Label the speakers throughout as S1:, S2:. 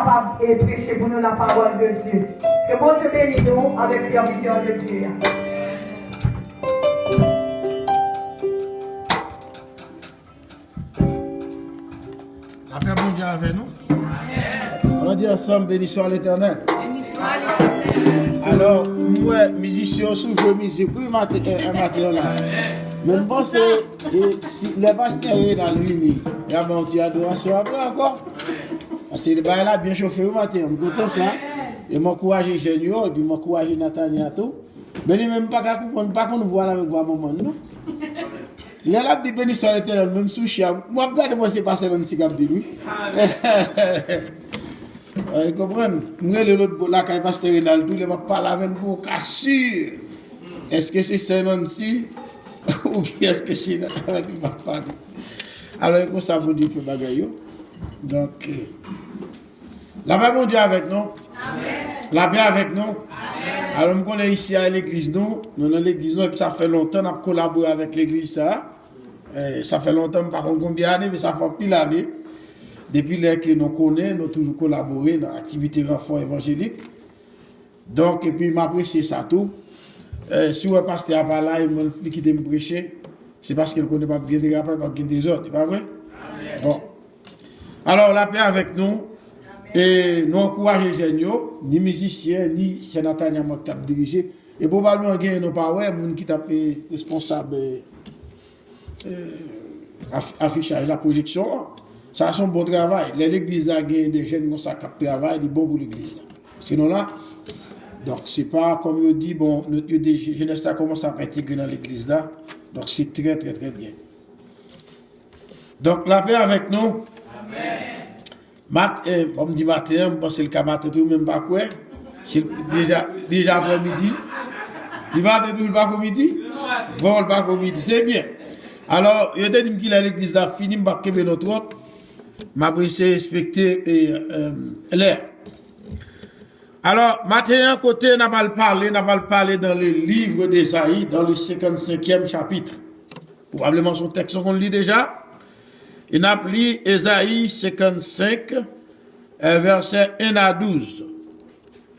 S1: capables de prêcher pour nous la parole de Dieu. Que bon Dieu bénisse nous avec serviteurs de Dieu.
S2: La paix bon Dieu avec nous. On va dire ensemble, béni soit l'Éternel.
S3: Béni soit l'Éternel.
S2: Alors, moi, musicien, souvent musique, oui, un matin là. Mais je pense que si les pasteurs sont dans le lit, il y a un petit adoration après encore. Parce que le bail là bien chauffé au matin, je suis content ça. Et je m'encourage les jeunes, et puis je m'encourage Nathaniel tout. Mais il même pas qu'on voit avec moi maman, non? Il y a là des bénis sur l'Éternel, même sous chien. Moi, regardez-moi, c'est passé dans le cigare de lui. Vous comprenez? Moi, l'autre, là, quand il passe Rinaldo, il m'a parlé avec vous, cassure. Est-ce que c'est ça, Nancy? Ou bien est-ce que c'est avec lui, m'a parlé? Alors, comme ça, vous dites, fait bagaille. Donc, la paix, mon Dieu, avec nous. Amen. La paix avec nous. Amen. Alors, nous sommes ici à l'église, nous dans l'église, et puis ça fait longtemps qu'on a collaboré avec l'église, ça. Ça fait longtemps, par contre, combien d'années, mais ça fait pile d'années. Depuis que nous connaissons, nous avons toujours collaboré dans l'activité renfort évangélique. Donc, et puis, m'apprécie ça tout. Si vous pasteur à là, il m'a quitté me prêcher, c'est parce qu'il ne connaît pas bien des rappels, pas bien des autres, pas vrai? Amen. Bon. Alors, la paix avec nous. Et nous encourageons les jeunes, ni musiciens, ni sénateurs qui ont dirigé. Et probablement, il y a des gens qui sont responsables affichage, la projection. Ça, c'est un bon travail. L'église a gagné des jeunes qui travaillent, c'est bon pour l'église. Sinon là, donc c'est pas comme je dis, bon, des jeunes qui commencent à intégrer dans l'église là. Donc c'est très, très, très bien. Donc la paix avec nous. Amen. On me dit matin, je pense que le cas matin, tout même pas quoi. C'est déjà après-midi. Il va être pas au midi? Bon, le pas au midi, c'est bien. Alors, il a dit qu'il a l'église a fini, je vais pas notre autre. Je vais respecter l'air. Alors, matin, côté, on va parler dans le livre d'Ésaïe, dans le 55e chapitre. Probablement son texte qu'on lit déjà. Il a lu Ésaïe 55, verset 1 à 12.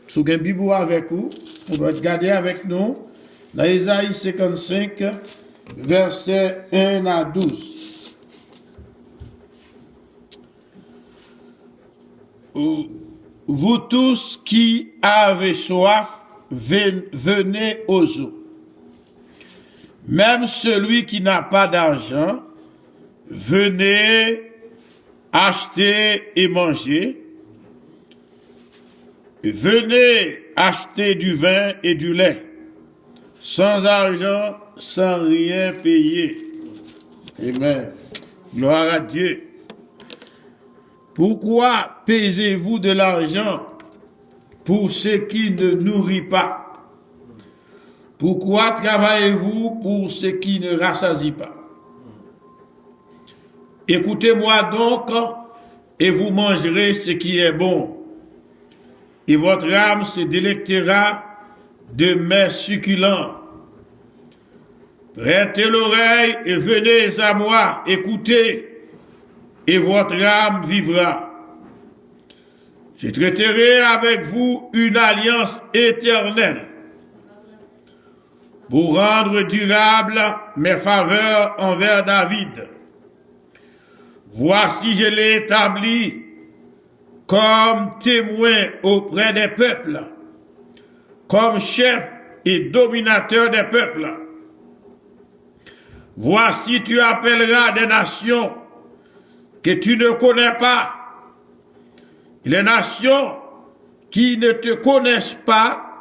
S2: Si vous avez une Bible avec vous, vous pouvez regarder avec nous dans Ésaïe 55, verset 1 à 12. Vous tous qui avez soif, venez aux eaux. Même celui qui n'a pas d'argent, venez acheter et manger. Venez acheter du vin et du lait, sans argent, sans rien payer. Amen. Gloire à Dieu. Pourquoi payez-vous de l'argent pour ce qui ne nourrit pas? Pourquoi travaillez-vous pour ce qui ne rassasie pas? Écoutez-moi donc, et vous mangerez ce qui est bon, et votre âme se délectera de mets succulents. Prêtez l'oreille et venez à moi, écoutez, et votre âme vivra. Je traiterai avec vous une alliance éternelle pour rendre durable mes faveurs envers David. Voici, je l'ai établi comme témoin auprès des peuples, comme chef et dominateur des peuples. Voici, tu appelleras des nations que tu ne connais pas. Les nations qui ne te connaissent pas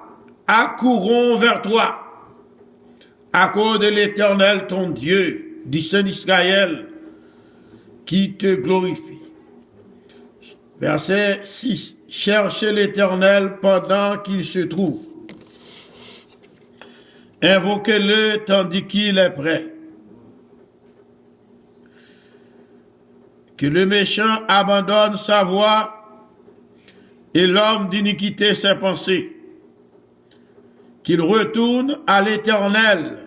S2: accourront vers toi, à cause de l'Éternel ton Dieu, du Saint d'Israël, qui te glorifie. Verset 6. Cherchez l'Éternel pendant qu'il se trouve. Invoquez-le tandis qu'il est prêt. Que le méchant abandonne sa voie et l'homme d'iniquité ses pensées. Qu'il retourne à l'Éternel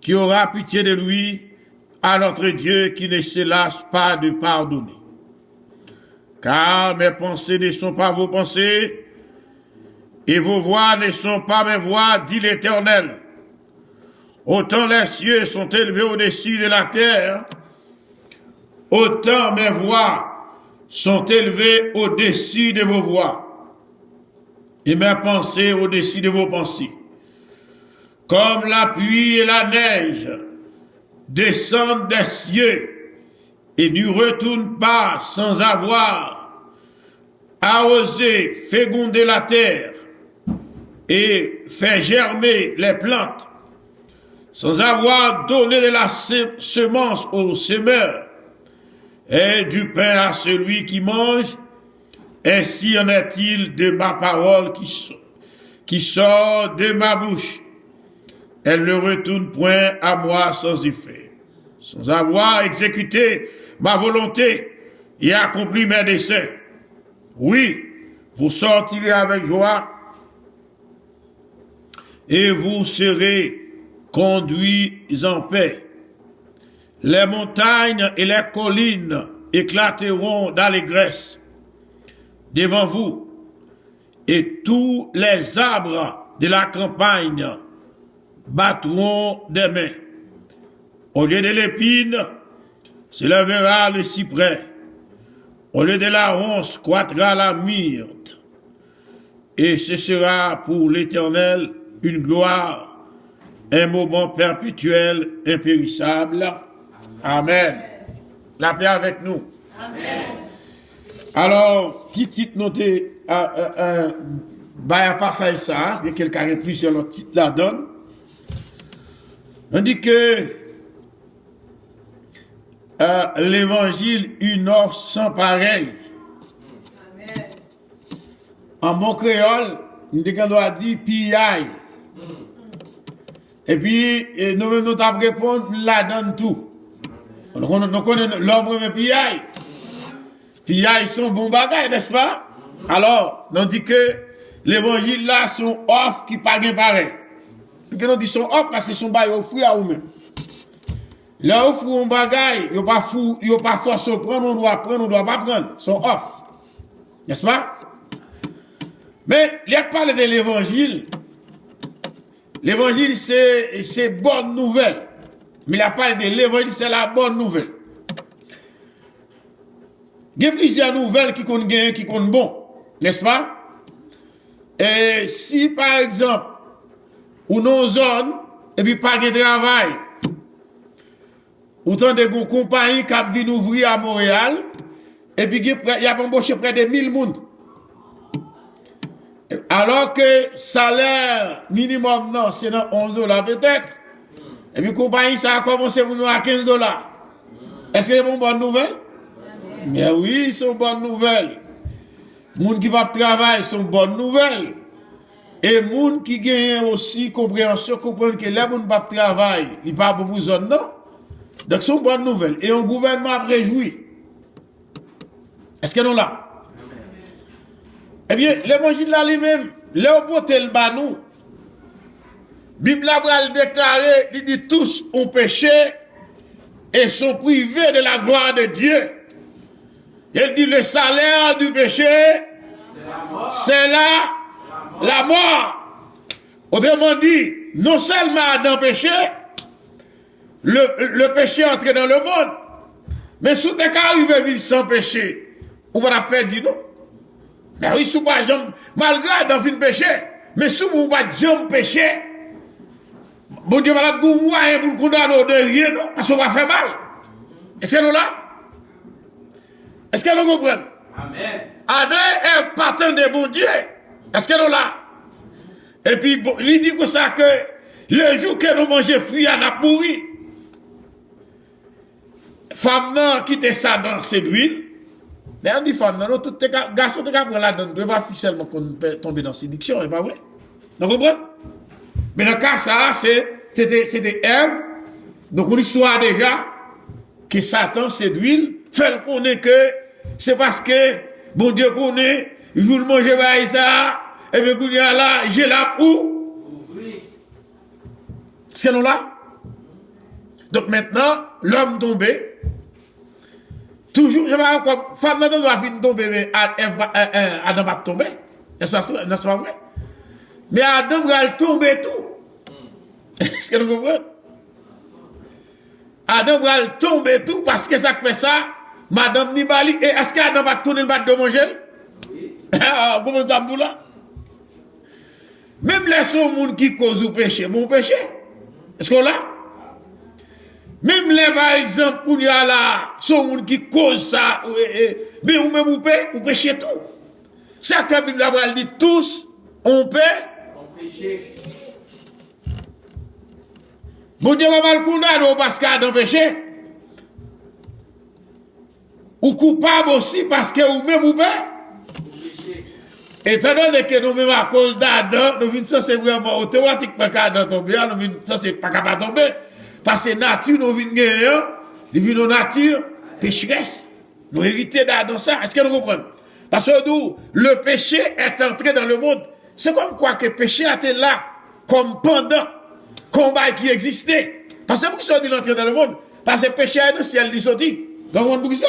S2: qui aura pitié de lui, à notre Dieu qui ne se lasse pas de pardonner. car mes pensées ne sont pas vos pensées, et vos voix ne sont pas mes voix, dit l'Éternel. Autant les cieux sont élevés au-dessus de la terre, autant mes voix sont élevées au-dessus de vos voix, et mes pensées au-dessus de vos pensées. Comme la pluie et la neige descendent des cieux et ne retournent pas sans avoir arrosé, fécondé la terre et fait germer les plantes, sans avoir donné de la semence aux semeurs et du pain à celui qui mange, ainsi en est-il de ma parole qui sort de ma bouche. Elle ne retourne point à moi sans effet, sans avoir exécuté ma volonté et accompli mes desseins. Oui, vous sortirez avec joie et vous serez conduits en paix. Les montagnes et les collines éclateront d'allégresse devant vous, et tous les arbres de la campagne battront des mains. Au lieu de l'épine, se lèvera le cyprès. Au lieu de la ronce, croîtra la myrte. Et ce sera pour l'Éternel une gloire, un moment perpétuel, impérissable. Amen. La paix avec nous.
S3: Amen.
S2: Alors, qui titre noté à part ça et ça, il y a quelqu'un qui a plusieurs titres là-dedans. On dit que l'évangile, une offre sans pareil.
S3: Amen.
S2: En bon créole, on doit dire piaille. Et puis, nous avons répondu là-dedans tout. Nous connaissons l'homme de piaille. Piaille sont bons bagages, n'est-ce pas? Alors, on dit que l'évangile là sont offres qui pas pareil. Puis que nous dit sont offres parce que sont bail offrir à vous-même. Là offre un bagage, il n'y a pas force de prendre, on doit pas prendre. Sont offres. N'est-ce pas? Mais, il y a parlé de l'évangile. L'évangile, c'est bonne nouvelle. Mais il a parlé de l'évangile, c'est la bonne nouvelle. Il y a plusieurs nouvelles qui comptent bon, n'est-ce pas? Et si, par exemple, ou nos zones, et puis pas de travail, autant de compagnies qui viennent ouvrir à Montréal, et puis il y a embauché près de 1000 personnes. Alors que salaire minimum, non, c'est dans 11 $ peut-être. Et puis compagnie, ça a commencé pour nous à 15 $. Est-ce que c'est une bonne nouvelle? Mais oui, c'est une bonne nouvelle. Les gens qui vont travailler sont une bonne nouvelle. Et les gens qui gagnent aussi compréhension, comprennent que les gens qui vont travailler, ils ne parlent pas pour zone, non? Donc c'est une bonne nouvelle. Et un gouvernement réjoui. Est-ce que nous là? Eh bien, l'évangile là lui-même, Léopold Banou, Bible a déclaré, il dit tous ont péché et sont privés de la gloire de Dieu. Il dit le salaire du péché, c'est la mort. Autrement dit, non seulement Adam péché, le péché est entré dans le monde, mais si tu es arrivé à vivre sans péché, on va la perdre, non? Mais oui, si vous pas malgré Adam fin péché, mais si vous pas jamais péché, bon Dieu va vous moyen pour condamner de rien, non? Parce qu'on va faire mal. Est-ce que nous là? Est-ce que nous comprenons?
S4: Amen.
S2: Adam est partant de bon Dieu. Est-ce que nous là? Et puis, bon, il dit pour ça que le jour que nous mangeons fruits, on a pourri. Femme qui te ça dans cette huile. D'ailleurs, on dit femme, non, tout les garçons qui prennent là-dedans, ne peuvent pas seulement tomber dans séduction, c'est pas vrai? Vous comprenez? Mais dans le cas, ça, c'était Ève. Donc, une histoire déjà que Satan, c'est d'huile, fait connaître que c'est parce que bon Dieu connaît, il veut le manger par ça, et bien, il y a là, j'ai là où? C'est nous là? Donc maintenant, l'homme tombé, Toujours, je vais comme, femme n'a doit finir tomber, mais Adam va tomber. N'est-ce pas vrai? Mais Adam va tomber tout. Est-ce que nous comprenons? Adam va tomber tout parce que ça fait ça, Madame Nibali, et est-ce qu'Adam va connaître le de manger? Oui. Comment ça me là? Même les gens qui causent le péché, bon péché. Est-ce qu'on l'a? Même les, par exemple, qu'on y a là, sont qui causent ça, mais ou même ou péché tout. Ça que la Bible dit, tous, on peut. On péché. Bon Dieu va mal condamner parce qu'Adam péché. Ou coupable aussi parce que ou même ou pas. Étant donné que nous-mêmes à cause d'Adam, nous venons ça c'est vraiment automatiquement qu'Adam tombe, nous venons ça c'est pas capable de tomber. Parce que nature nous venons gagner, nous venons nature pécheresse. Nous héritons d'Adam ça. Est-ce que nous comprenons? Parce que nous, le péché est entré dans le monde. C'est comme quoi que le péché était là, comme pendant combat qui existait. Parce que pourquoi il est entré dans le monde? Parce que le péché est dans le ciel, il sorti. Donc on dit ça.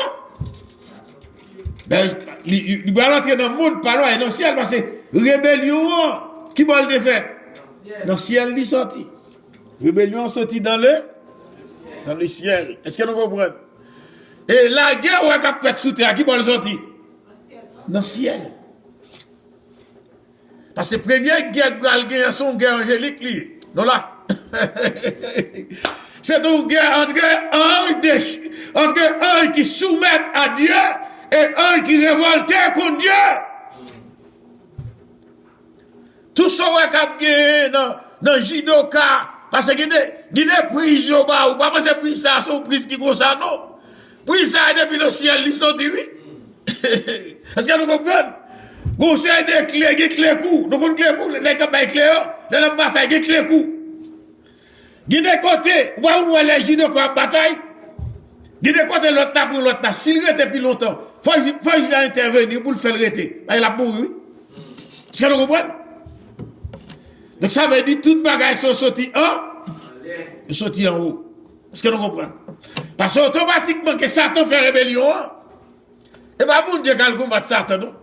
S2: Ben, il va entrer dans le monde, pas loin, dans le ciel, parce que rébellion, qui va le défaire? Dans le ciel, il sorti. Rébellion sorti dans le ciel. Est-ce que nous comprenons? Et la guerre, où est-ce fait sous terre? Qui va le sortir? Dans le ciel. Parce que la première guerre qui a son guerre angélique, non là. C'est une guerre entre un qui soumet à Dieu et un qui révolte contre Dieu. Tout ça est dans le Jidoka. Parce que il y a des prises ou pas parce que prise ça, sont prises qui comme ça, non. Prise ça depuis le ciel, ils sont dit oui. Est-ce que nous comprenons? Conseil des clés, des clés coups. Nous comprenons clés coups, les campagnes clés, dans la bataille, des clés coups. Il y a des côtés, où on voit les Jidoka en bataille. Il y a des côtés, l'autre n'a pour l'autre n'a. S'il reste depuis longtemps, faut que je intervenir pour le faire arrêter. Il a mouru. Est-ce que nous comprenons? Donc ça veut dire que toutes les bagages sont sortis en haut. Est-ce que nous comprenons? Parce que automatiquement que Satan fait rébellion, et bien bon Dieu qui combat Satan, non?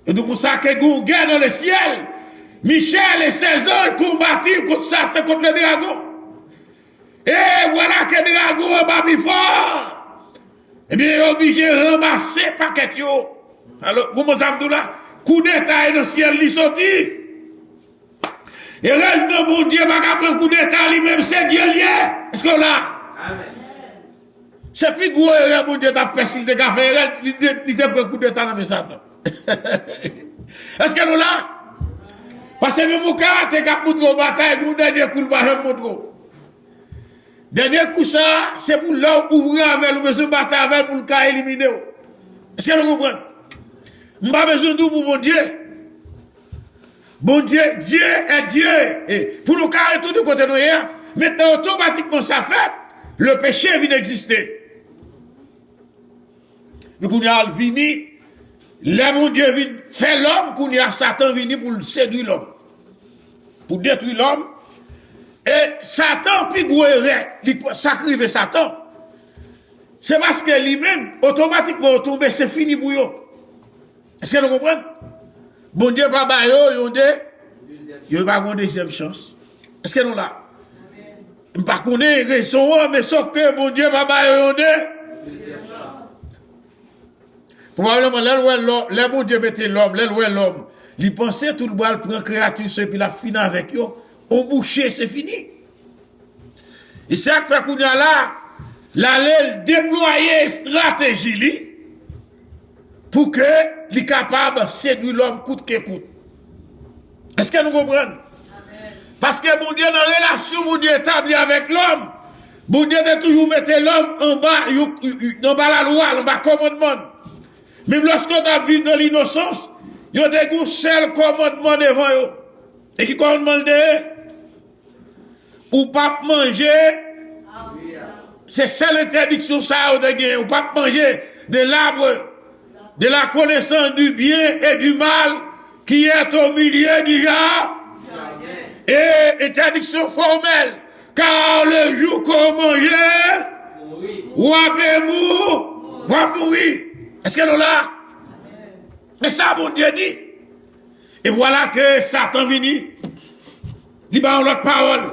S2: Et donc pour ça que vous guerre dans le ciel, Michel et ses anges combattirent contre Satan, contre le dragon. Et voilà que le dragon est pas plus fort. Eh bien, il est obligé de ramasser le paquet. Alors, comment ça me dit là? Coup d'état dans le ciel, il sorti. Et reste de bon Dieu, pas qu'après coup d'état, lui-même, c'est Dieu lié. Est-ce qu'on l'a? Amen. C'est plus gros, bon Dieu, t'as fait s'il te fait, il t'a pris un coup d'état dans le Satan. Est-ce que nous là? Parce que même au cas, t'es capable de bataille, mon dernier coup, le bas, montre. Dernier coup, ça, c'est pour l'homme ouvrir avec le besoin de bataille avec pour le cas éliminer. Est-ce que nous comprenons? Nous n'avons pas besoin de pour mon Dieu. Bon Dieu, Dieu est Dieu. Et pour nous carrer tout de côté de nous, maintenant automatiquement ça fait, le péché vient d'exister. Mais quand il y a venu, là mon Dieu vient faire l'homme, quand il y a Satan venu pour séduire l'homme. Pour détruire l'homme. Et Satan, puis il sacrifie Satan. C'est parce que lui-même, automatiquement, tombe, c'est fini pour eux. Est-ce que vous comprenez? Bon Dieu, papa, il n'y a pas une deuxième chance. Est-ce que nous là? Je ne sais pas qu'on est raison, mais sauf que bon Dieu, papa, il y a une deuxième chance. Probablement, là, bon Dieu mettait l'homme, l'homme, il pensait tout le monde prend créature, et puis il a fini avec eux. On bouché, c'est fini. Et ça fait qu'on a là, l'aller déployer stratégie pour que les capable de séduire l'homme coûte que coûte. Est-ce que nous comprenons? Parce que bon Dieu, dans la relation, bon Dieu établi avec l'homme, bon Dieu a toujours mettre l'homme en bas la loi, en bas le commandement. Même lorsqu'on a vécu dans l'innocence, il y a des seul commandement devant eux. Et qui commandement de ou pas manger, c'est celle interdiction ça ou pas manger de l'arbre de la connaissance du bien et du mal qui est au milieu du jardin. Et interdiction formelle, car le jour qu'on mange, Ou à mou, ou à mourir. Est-ce que nous là? Et ça, mon Dieu dit. Et voilà que Satan vini. Il va l'autre parole.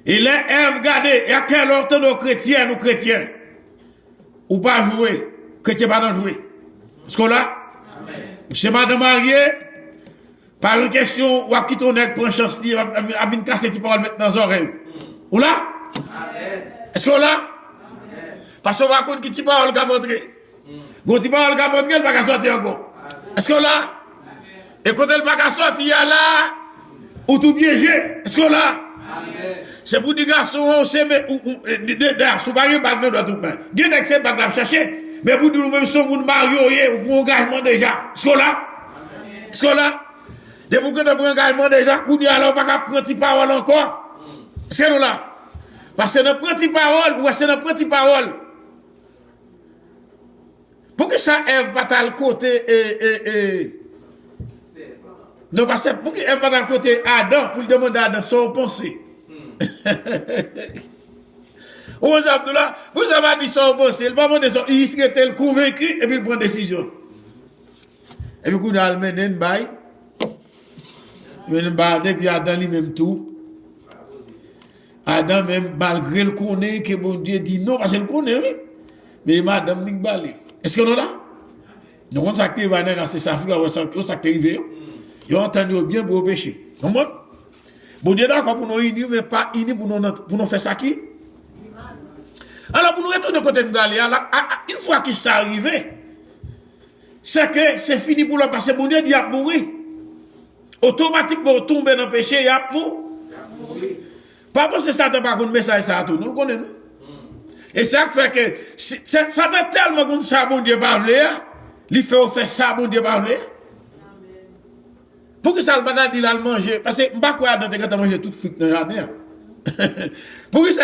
S2: Il est regardez, et à quelle heure nos chrétiens, ou pas jouer, chrétien pas dans jouer. Est-ce qu'on là? Monsieur madame marié, par une question, ou à qui ton nègre prend chance, à venir casser tes paroles maintenant dans les oreilles. Ou là? Est-ce qu'on là? Parce qu'on va connaître qui tes paroles qu'a montré. Quand tes paroles qu'a montré, elle va pas sortir encore. Est-ce qu'on là? Et quand elle va pas sortir là, ou tout piégé. Est-ce qu'on là? C'est pour des garçons, on sait, mais, d'ailleurs, si vous n'avez pas de tout, il y a des bagues à chercher, mais pour nous, même si on marie, ou pour engagement déjà. Est-ce qu'on là? Est-ce qu'on là? Depuis que tu as pris engagement déjà, on a alors pas prendre tes paroles encore. C'est nous là. Parce que nous prenons tes paroles, ou c'est nous prenons tes paroles. Pour que ça Ève va à le côté, non, parce que pour qu'Ève va à le côté Adam, pour lui demander à Adam son pensée. Vous avez dit son pensée, il va demander son, il serait convaincu, et puis il prend une décision. Et puis, il a amené une baille. Depuis Adam lui-même tout. Adam même, malgré le connaît, que bon Dieu dit non, parce qu'il connaît, oui. Mais madame n'y balé. Est-ce que nous là? Nous avons acté dans ces affaires, nous avons acté arrivé. Ils ont entendu bien pour pécher. Non, bon Dieu d'accord pour nous unir, mais pas unir pour nous faire ça qui? Alors pour nous retourner côté de Galilée, une fois que ça arrive, c'est que c'est fini pour l'homme, parce que bon Dieu dit à mourir. Automatiquement, tomber dans le péché, il y a mourir. Pas parce que ça n'a pas un message, ça a tout, nous le connaissons. Et ça fait que, ça a tellement comme ça, bon Dieu parle, il fait ça, bon Dieu parle. Pour que ça le banane dit là le manger, parce que je ne sais pas quoi dans tes manger tout fruit dans la mer. Pour que ça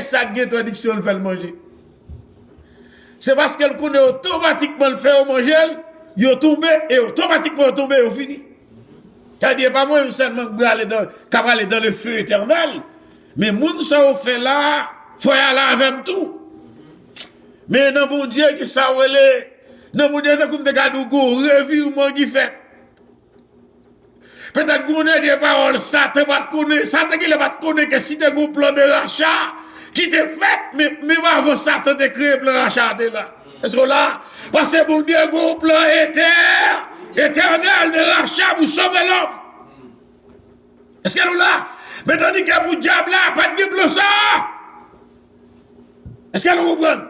S2: ça qui traduction le fait le manger. C'est parce qu'elle connaît automatiquement le fait au manger, il est tombé et automatiquement tombé et fini. C'est-à-dire pas moi seulement aller dans le feu éternel, mais moun ça fait là, faut y aller avec tout. Mais non bon Dieu qui ça relé, non bon Dieu comme des cadeaux revirement qui fait. Peut-être qu'on a des paroles, ça te va connaître, ça te va connaître que si tu as un plan de rachat qui te fait, mais avant ça, tu as créé le plan de rachat là. Est-ce que là, parce que bon Dieu, un plan éternel de rachat pour sauver l'homme. Est-ce que nous là, mais tandis que pour le diable là, pas de plan ça. Est-ce que nous comprenons?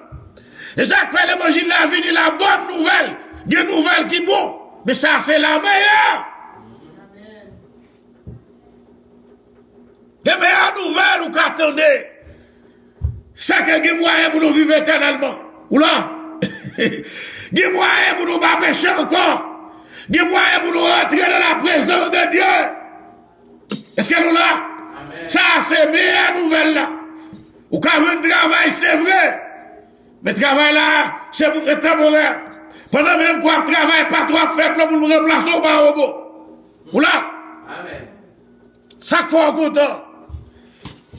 S2: Et ça fait l'évangile là, vient la bonne nouvelle, des nouvelles qui bon, mais ça c'est la meilleure. Les meilleures nouvelles, ou qu'attendez, c'est que vous moyen pour nous vivre éternellement. Ou là, vous moyen pour nous pas pécher encore. Vous moyen pour nous rentrer dans la présence de Dieu. Est-ce que nous là? Amen. Ça, c'est meilleure nouvelle là. Ou quand un travail, c'est vrai. Mais travail là, c'est pour être temporaire. Pendant même qu'on travaille pas trop faible pour nous remplacer par robot. Ou là? Amen. Chaque fois on content.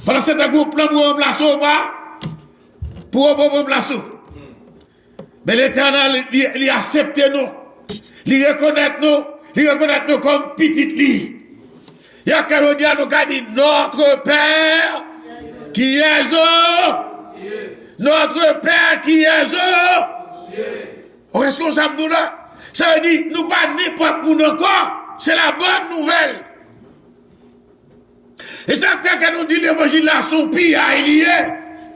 S2: Pendant que c'est un groupe là pour remplacer ou pas, pour remplacer. Mais l'Éternel, il accepte nous, il reconnaît nous comme petit lit. Il y a quelqu'un qui nous dit notre Père qui est aux cieux. Notre Père qui est aux cieux. Est-ce qu'on s'aime nous là? Ça veut dire, nous pas n'importe où encore, c'est la bonne nouvelle. Et ça, quand on dit l'évangile là, son pire à lié.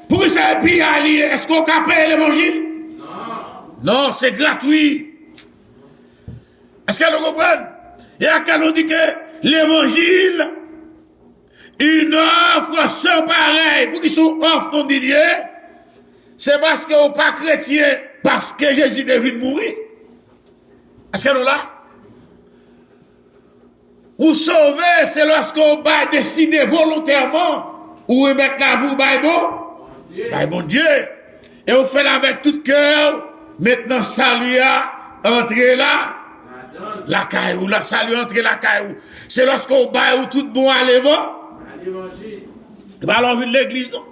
S2: Pourquoi c'est un pire à lié? Est-ce qu'on peut payer l'évangile? Non. Non, c'est gratuit. Est-ce qu'elle comprend? Et quand on dit que l'évangile, une offre sans pareil, pour qu'ils soient offre non déliée, c'est parce qu'on n'est pas chrétien, parce que Jésus devait mourir. Est-ce qu'elle est là? Ou sauver, c'est lorsqu'on va décider volontairement ou remettre la vous, bon Dieu. Et on fait là avec tout cœur. Maintenant, salut à entrer là. La caillou, la salut entrer la caillou. C'est lorsqu'on va tout bon à l'évangile. Alors, on vient de l'église, non?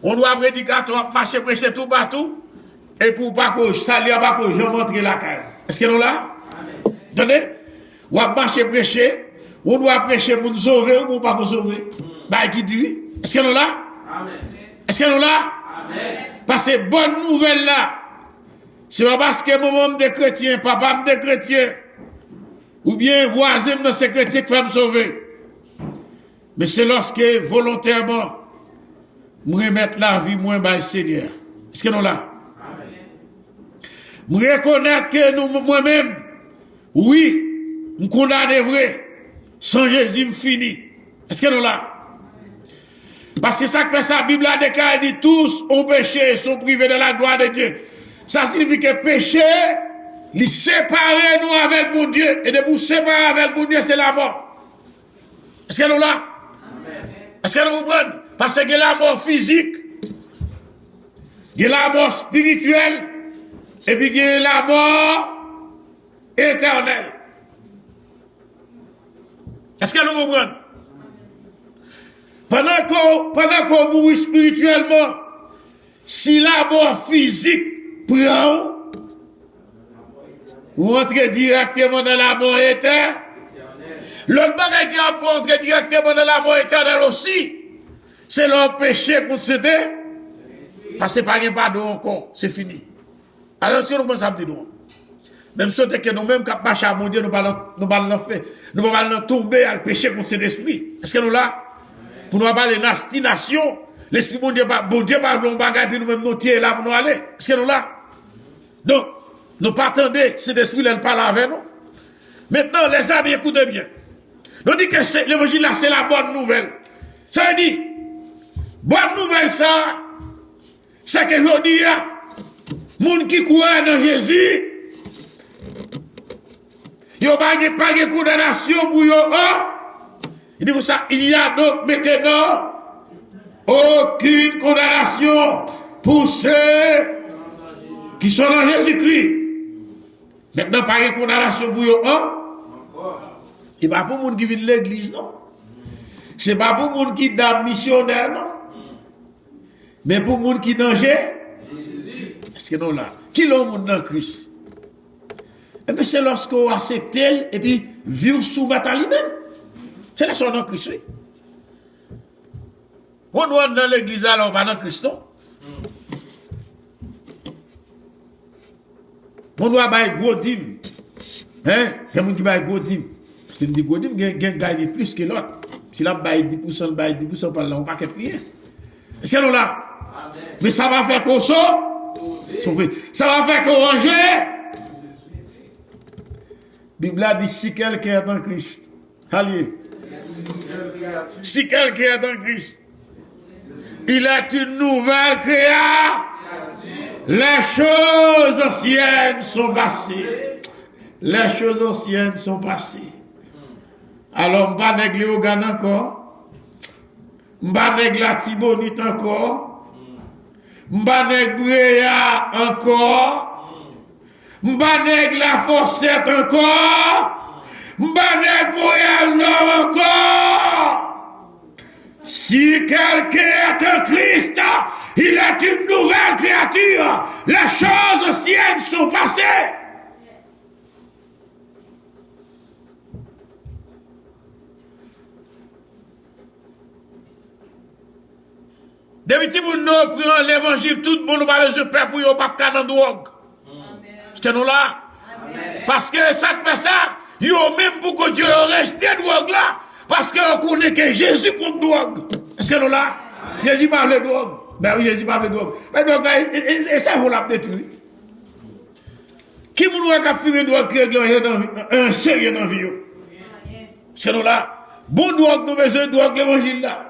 S2: On doit prédicateur marcher prêcher tout partout. Et pour pas que salir pas que je montre la caille. Est-ce que nous là? Attendez, on va marcher prêcher, on doit prêcher pour nous sauver ou pour pas nous sauver. Bah qui dit? Est-ce que nous là? Amen. Est-ce que nous là? Amen. Parce que bonne nouvelle là, c'est pas parce que maman de chrétien, papa de chrétien, ou bien voisin de ces chrétiens qui va me sauver. Mais c'est lorsque volontairement, je remettre la vie moins bas Seigneur. Est-ce que nous là? Je reconnais que nous, moi-même, oui, je condamne vrai. Sans Jésus, je finis. Est-ce que nous là? Parce que ça que fait sa Bible a déclaré, dit tous ont péché et sont privés de la gloire de Dieu. Ça signifie que péché, il sépare nous avec mon Dieu. Et de vous séparer avec mon Dieu, c'est la mort. Est-ce que nous là? Est-ce que nous comprenons? Parce que la mort physique, il y a la mort spirituelle, et puis il y a la mort éternelle. Est-ce que nous comprenons? Pendant qu'on mourit spirituellement, si la mort physique prend, vous entrez directement dans la mort éternelle. L'autre bagage qui a entré directement dans la mort éternelle aussi, c'est leur péché concédé, parce que pas de pardon encore, c'est fini. Alors, est-ce que nous pensons à dire nous? Même si que nous-mêmes, quand marchons à mon Dieu, nous allons tomber à le péché contre l'esprit. Est-ce que nous là? Pour nous avoir l'inastination, l'esprit bon Dieu pas nous bagaille, puis nous-mêmes nous tirer là pour nous aller. Est-ce que nous là? Donc, nous pas attendre, cet esprit là parle avec nous. Maintenant, les amis, écoutez bien. Nous dit que l'évangile là, c'est la bonne nouvelle. Ça veut dire, bonne nouvelle ça, c'est que je dis, moun qui croit dans Jésus, il n'y a pas de condamnation pour eux. Il dit pour ça, il y a donc maintenant aucune condamnation pour ceux qui sont dans Jésus-Christ. Maintenant, pas de condamnation pour eux. Ce n'est pas pour les gens qui viennent de l'église, non. Ce n'est pas pour les gens qui sont dans missionnaire, non. Mais pour les gens qui sont dans Jésus. Est-ce que non là? Qui l'ont monde dans Christ? Et bien c'est lorsqu'on accepte elle et puis vivre sous bataille même. C'est là qu'on est dans Christ. Oui. On doit dans l'église alors pas dans Christ, non? On doit bailler gros dîme. Hein? Il y a des gens qui baillent gros dîme. Si on dit gros dîme, il y a gagné plus que l'autre. Si là baille 10%, baille 10%, par là, on va pas rien. Est-ce que nous là? Mais ça va faire qu'on sort. Sauvé. Ça va faire qu'on range. La Bible a dit si quelqu'un est en Christ. Allez. Si quelqu'un est en Christ, il est une nouvelle créature. Les choses anciennes sont passées. Les choses anciennes sont passées. Alors, je ne vais pas négler au Ghana encore. Je ne vais pas négler la Tibonite encore. M'banek Bréa encore, m'banek La Fossette encore, m'banek Montréal Nord encore. Si quelqu'un est en Christ, il est une nouvelle créature. Les choses anciennes sont passées. Depuis que nous prenons l'évangile, tout le monde n'a pas besoin de paix pour ne pas dans drogue. Est-ce que nous là? Parce que ça fait ça, il y a même pour que Dieu reste drogue là. Parce qu'on connaît que Jésus contre drogue. Est-ce que nous là? Jésus parle de drogue. Ben oui, Jésus parle de drogue. Mais donc, et ça vous l'a détruit. Qui nous a fumé drogue qui est un sérieux dans la vie? Est-ce que nous là? Bon drogue, nous besoin de drogue l'évangile là.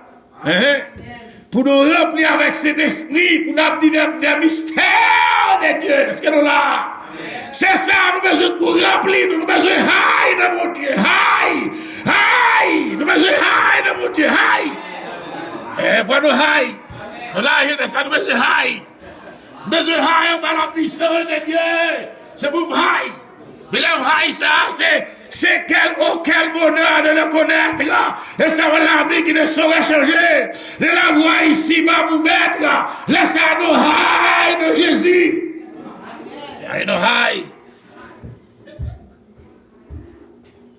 S2: Pour nous remplir avec cet esprit, pour nous dire des mystères de Dieu. Est-ce que nous là? C'est ça, nous besoin pour remplir, nous besoin de de mon Dieu, nous besoin de mon Dieu, et pour nous nous là, ça, nous besoin on va la puissance de Dieu, c'est pour nous mais là, ça, C'est quel bonheur de le connaître. Et ça va l'ami qui ne saurait changer. De la voix ici, va vous mettre. Laisse à nos high de Jésus. Amen. Nos high.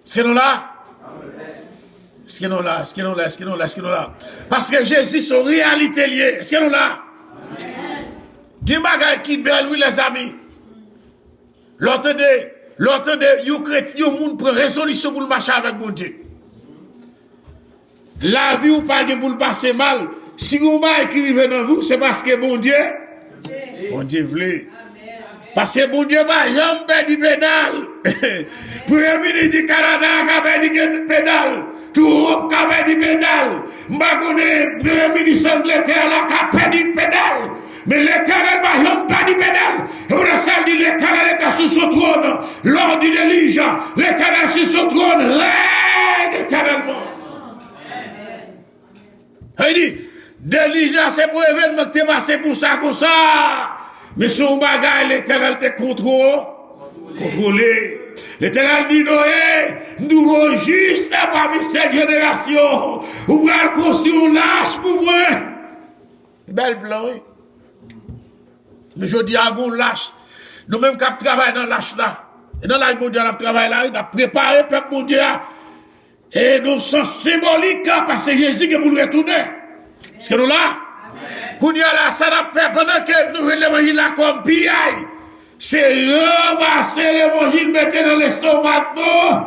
S2: Est-ce que nous là? Est-ce que nous là? Est-ce que nous là? Est-ce que nous là? Est-ce que nous là? Parce que Jésus, son réalité liée. Est-ce que nous là? Il y a des choses qui belle, oui, les amis. L'entendez, vous chrétiens, vous prend résolution pour le marcher avec mon Dieu. La vie ou pas pour le passer mal. Si vous m'avez qui vivez dans vous, c'est parce que bon Dieu voulait. Parce que bon Dieu, j'aime perdre pédale. Premier ministre du Canada a perdu pédale. Tout Europe a perdu pédale. Je Premier ministre d'Angleterre a perdu pédale. Mais l'Éternel n'a jamais perdu pédale. Et pour ça, dit l'Éternel est sur son trône. Lors du déluge, l'Éternel sur son trône règne éternellement. Il dit, déluge, c'est pour événement que tu es passé pour ça, comme ça. Mais son bagage, l'Éternel te contrôlé. L'Éternel dit Noé, nous allons juste parmi cette génération. Où allons construire un lâche pour moi. Belle plan, oui. Mais je dis à vous, lâche. Nous-mêmes qui travaillons dans lâche là. Et dans la bon Dieu, on travaille là, on a préparé le peuple bon Dieu. Et nous sommes symboliques parce que Jésus qui est pour nous retourner. Est-ce que nous là? Quand il y a là, ça n'a pas pendant que nous l'évangile là comme PI. C'est ramasser l'évangile, mettre dans l'estomac, non?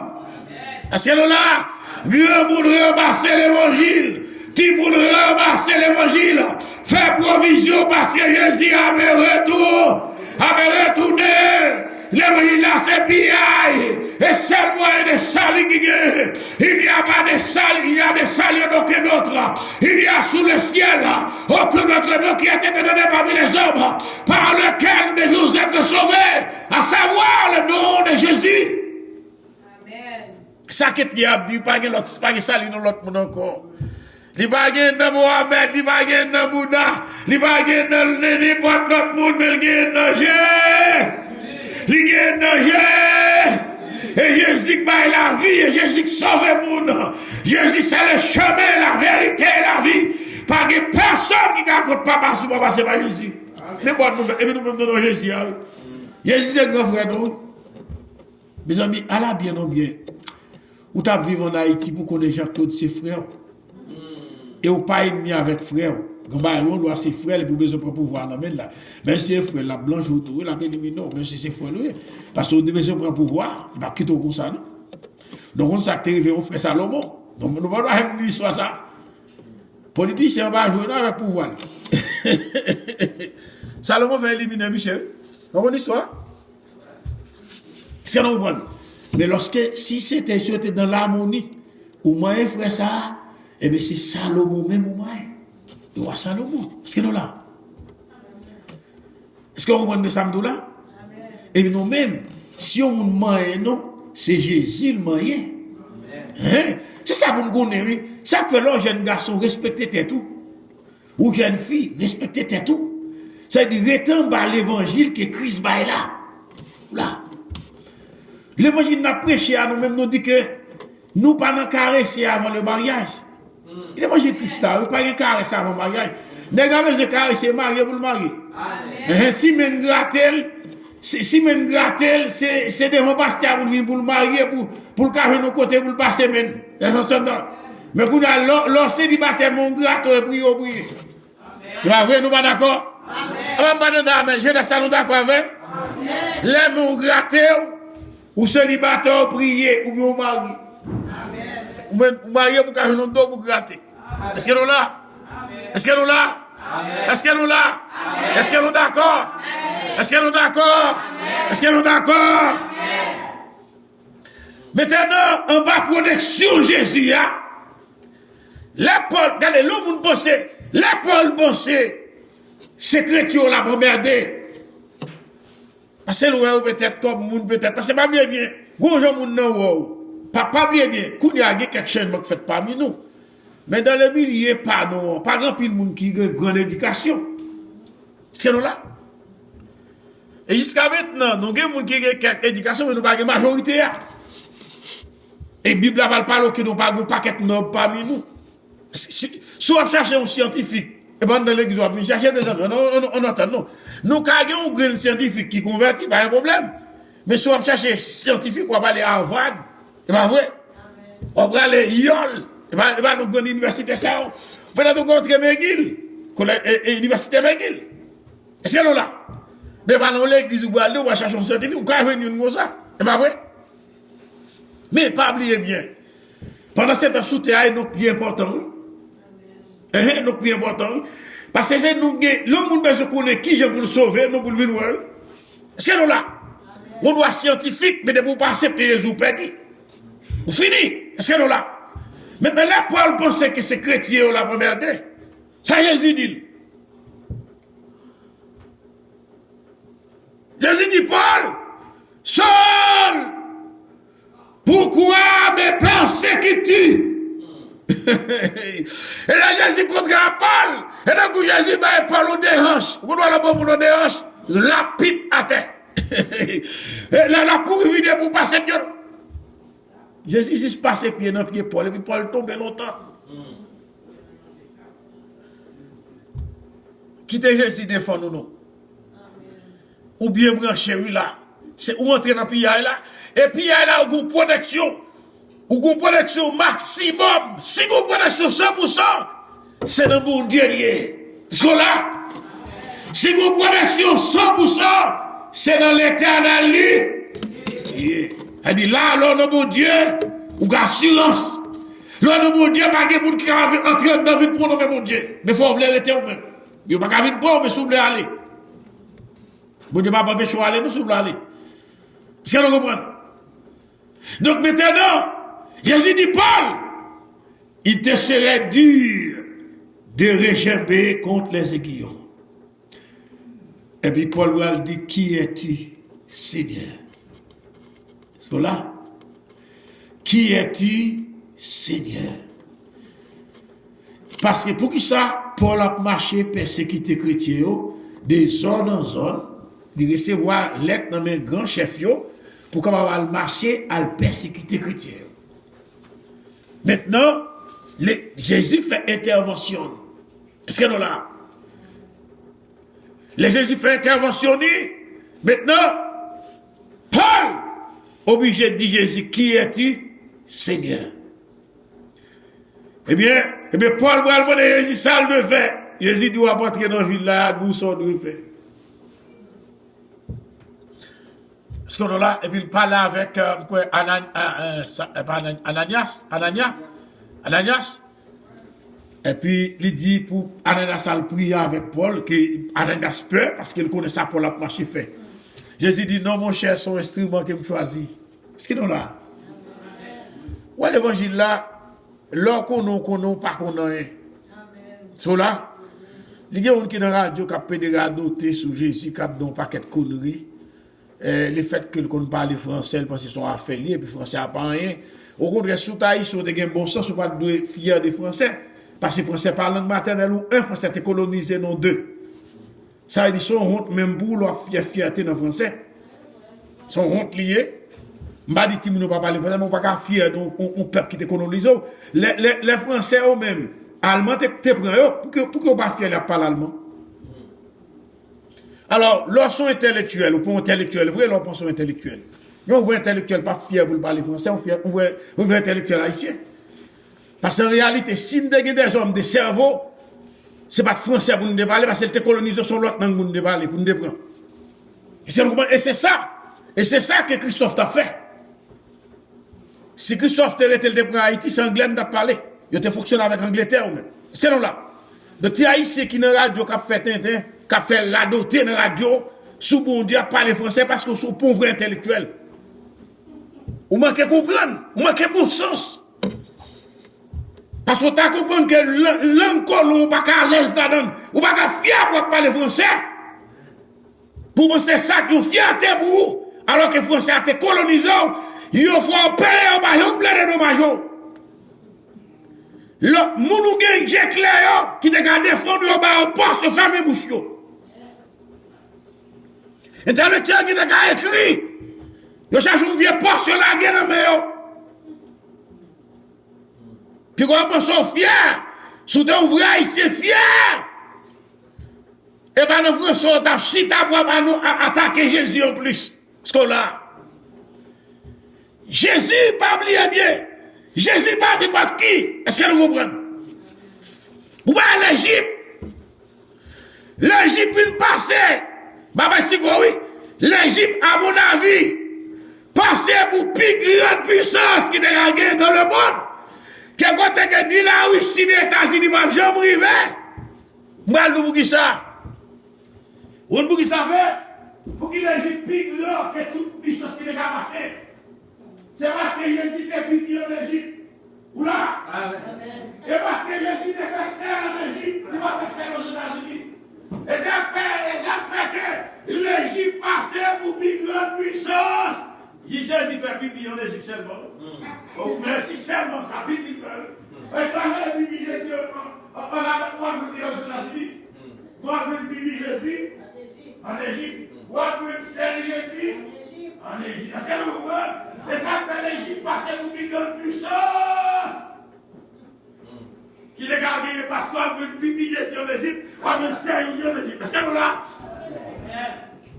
S2: Est-ce que nous là? Grand monde ramasser l'évangile. Petit monde ramasser l'évangile. Faire provision parce que Jésus a retourné. L'évangile là, c'est PI. Et seulement il y a des salis qui gagnent. Il n'y a pas de salis, il y a des salis aucun autre. Il y a sous le ciel aucun autre nom qui a été donné parmi les hommes par lequel nous devons être sauvés, à savoir le nom de Jésus. Amen. Ça que Pierre a dit, pas de salis dans l'autre monde encore. Il n'y a pas de Mohamed, il n'y a pas de Bouddha, il n'y a pas de n'importe l'autre monde, mais il y a de Jésus. Il y a de et Jésus qui la vie, et Jésus qui sauve le monde. Jésus c'est le chemin, la vérité et la vie. Pas de personne qui ne compte pas passer par Jésus. Mais bon, et nous même donnons Jésus. Jésus c'est grand frère nous. Mes amis, allez bien ou bien. Ou tu vivre en Haïti pour connaître Jean-Claude ses frères. Et ou pas ennemi avec frère. Quand on doit ses frères, pour besoin de pouvoir dans là. Même si c'est frère, la blanche autour, la éliminer, même si c'est frère, parce qu'on a besoin de pouvoir, il va quitter comme ça, non? Donc on s'est arrivé au frère Salomon. Donc nous ne pouvons pas dire soit ça. Politicien va jouer avec pouvoir. Salomon fait éliminer Michel. Vous comprenez l'histoire? C'est normal. Mais si c'était dans l'harmonie, ou moi frère ça, eh bien c'est Salomon même ou moi. Le roi Salomon. Est-ce que nous là? Est-ce qu'on comprend de ça là? Et bien nous-mêmes, si on mange, non, c'est Jésus le moyen. Hein? C'est ça pour nous connaître. Ça fait là, jeune garçon, respecter tes tout. Ou jeune fille, respecter tes tout. Ça veut dire, rétendre par l'évangile que Christ est là. Là. L'évangile n'a prêché à nous-mêmes, nous dit que nous pas nous caresser avant le mariage. L'évangile Christ là, nous pas caresser avant le mariage. Nous avons caresser marié pour le marier. Si men gratel, c'est devant pasteur pour venir pour le marier, pour le carrer nos côtés, pour le passer men. Mais quand on a lancé du baptême, mon gratto et prier. Nous pas d'accord? Amen. Je laisse ça nous d'accord avec? Les mon gratté, ou célibataire prier, ou bien mari. Ou marier pour carrer nos dos pour gratter. Est-ce que nous là? Est-ce que nous là? Est-ce que nous là? Est-ce que nous d'accord? Est-ce que nous d'accord? Est-ce que nous d'accord? Maintenant, en bas protection Jésus, l'épaule, regardez, l'homme pensait, l'épaule pensait, c'est chrétien la première day. Parce que nous peut-être comme monde peut-être, parce que pas bien, gros gens moun non pas bien, qu'on y a quelque chose qui fait parmi nous. Mais dans le milieu, pas grand pile monde qui a une grande éducation. C'est nous là. Et jusqu'à maintenant, nous avons des gens qui ont une éducation, mais nous n'avons pas de majorité. Et la Bible va parler que nous pas un paquet de nobles parmi nous. Si on cherche un scientifique, et bien dans l'église, on cherche des gens, on entend, non. Nous, quand on a un grand scientifique qui convertit, pas un problème. Mais si on cherche un scientifique, on va aller à Harvard, c'est pas vrai. On va aller à Yale, et bien nous avons une université, ça. On va nous rencontrer McGill, l'université McGill. Et c'est là. Mais dans l'église, on va chercher un scientifique, on va venir comme ça. C'est pas vrai. Mais pas oublier bien. Pendant ce temps, sous-terre, nous plus important. Nous plus important. Parce que nous, le monde besoin de connaître qui j'ai pour le sauver, nous pour le venir. C'est nous là. On doit scientifique, mais de ne pas accepter les ou perdus. Vous finissez. C'est nous là. Maintenant, là, Paul pensait que c'est chrétien la première day. Ça, Jésus dit. Jésus dit, Paul, seul, pourquoi me persécutes-tu? Et là, Jésus contre Paul. Et là, Jésus va Paul au déhanche. Vous doit la bombe au déhanche. Rapide à terre. Et là, la cour vide pour passer bien. Jésus juste passe pied dans pied Paul. Et puis Paul tombe longtemps. Quittez Jésus défend nous, non. Ou bien branché, oui, là. C'est où entrer dans le pays là. Et puis là, vous avez protection. Vous avez protection maximum. Si vous avez protection 100%, c'est dans bon Dieu lié. Parce que là, si vous avez protection 100%, c'est dans l'éternel lié. Elle dit là, alors, dans bon Dieu, vous avez assurance. Là, dans bon Dieu, pas de monde qui va entrer dans la vie pour nommer mon Dieu. Mais il faut vouloir rester vous-même. Il n'y a pas de vie pour, mais si vous voulez aller. Bon Dieu, pas empêcher aller, nous, si vous voulez aller. Est-ce que vous comprenez? Donc maintenant, Jésus dit, Paul, il te serait dur de réchapper contre les aiguillons. Et puis Paul lui dit, qui es-tu, Seigneur? C'est là. Qui es-tu, Seigneur? Parce que pour qui ça, Paul a marché persécuté chrétien de zone en zone, de recevoir lettre dans mes grands chefs pour qu'on va marcher à persécuter chrétien. Maintenant, Jésus fait intervention. Est-ce que nous là? Jésus fait intervention. Maintenant, Paul, obligé de dire Jésus, qui es-tu, Seigneur? Eh bien, Paul va demander Jésus, ça le fait. Jésus doit rentrer dans la ville là, d'où ça doit faire. Est-ce qu'on est là? Et puis il parle avec Ananias. Et puis il dit pour Ananias à prier avec Paul, que Ananias peur parce qu'il connaît ça pour la marche fait. Jésus dit non, mon cher, son instrument qu'il me choisit. Est-ce qu'on est là? Ouais, l'évangile là, l'or qu'on n'a pas qu'on a. C'est là. Il y a des gens qui dans la radio qui ont des radotés sur Jésus, qui ont un paquet de conneries. Le fait que qu'on parle français, parce qu'ils sont affiliés, et puis français n'a pas rien. Au contraire, sous taille, sur des bon sens, on ne peut pas fier des français. Parce que les français parlent langue maternelle ou un français est colonisé, non deux. Ça veut dire qu'ils sont honte même pour leur fierté dans le français. Ils sont honte liés. Je ne dis pas que nous ne pas parler français, mais on ne peut pas fier d'un peuple qui est colonisé. Les français eux-mêmes, allemands, tu prends pour qu'on ne pas fier de parler allemand. Alors, leur son intellectuel, ou pour intellectuel, vrai, leur son intellectuel. On voit intellectuel pas fier pour parler français, on voit intellectuel haïtien. Parce qu'en réalité, si nous avons des hommes de cerveau, ce n'est pas français pour nous parler, parce que c'est colonisé sur l'autre langue pour nous parler, pour nous prendre. Et c'est ça. Et c'est ça que Christophe t'a fait. Si Christophe t'a été le Haïti, c'est anglais qui a parlé. Il a fonctionné avec l'Angleterre ou même. C'est là. De tes haïtiens qui dans la radio, qui a fait Tintin, qui a fait radoter dans la radio, sous bon Dieu, parler français parce que sont pauvres intellectuels. Vous manquez comprendre, vous manquez bon sens. Parce que tu as compris que l'encore, ou pas à l'aise là-dedans, ou pas fier pour parler français. Pour moi, c'est ça qui est fierté pour vous. Alors que les Français ont été colonisés, il faut payer au baillon de dommage. Le mounou gen j'ai clair qui te garde défendre au poste de famille bouche. Intellectuel qui te garde écrit. Yo cherche un vieux poste la guerre dans mais Puis quand on sont fiers, sous de ouvriers, c'est fier. Et bien, nos frères sont à chita pour attaquer Jésus en plus. Ce qu'on a. Jésus, pas oublier bien. Jésus, pas n'importe qui. Est-ce que nous comprenons? Ou bien l'Égypte. L'Égypte, une passée. Baba, oui. L'Égypte, à mon avis, passé pour plus grande puissance qui est gagné dans le monde. Que côté que ni la Russie, ni les États-Unis, ma jambe rive. Moi, nous, pour qui ça? On pour qui ça fait? Pour qu'il l'Égypte plus grand que toute puissance qui est passée. C'est parce que Jésus est plus grand en Égypte. Ou là? Et parce que Jésus est fait serre en Égypte, il va faire serre aux États-Unis. Et ça fait que l'Égypte passait pour plus grande puissance. Jésus fait pipi en Égypte seulement. Oh, merci seulement ça, pipi. Et ça fait pipi Jésus on a aux États-Unis. Moi, je pipi Jésus en Égypte. Moi, je serre Jésus en Égypte. Est-ce que vous comprenez? Et ça fait l'Égypte passer pour plus grande puissance. Qui est gardé parce qu'on veut pipi Jésus en Égypte, on veut serre en Égypte. Est-ce que nous là?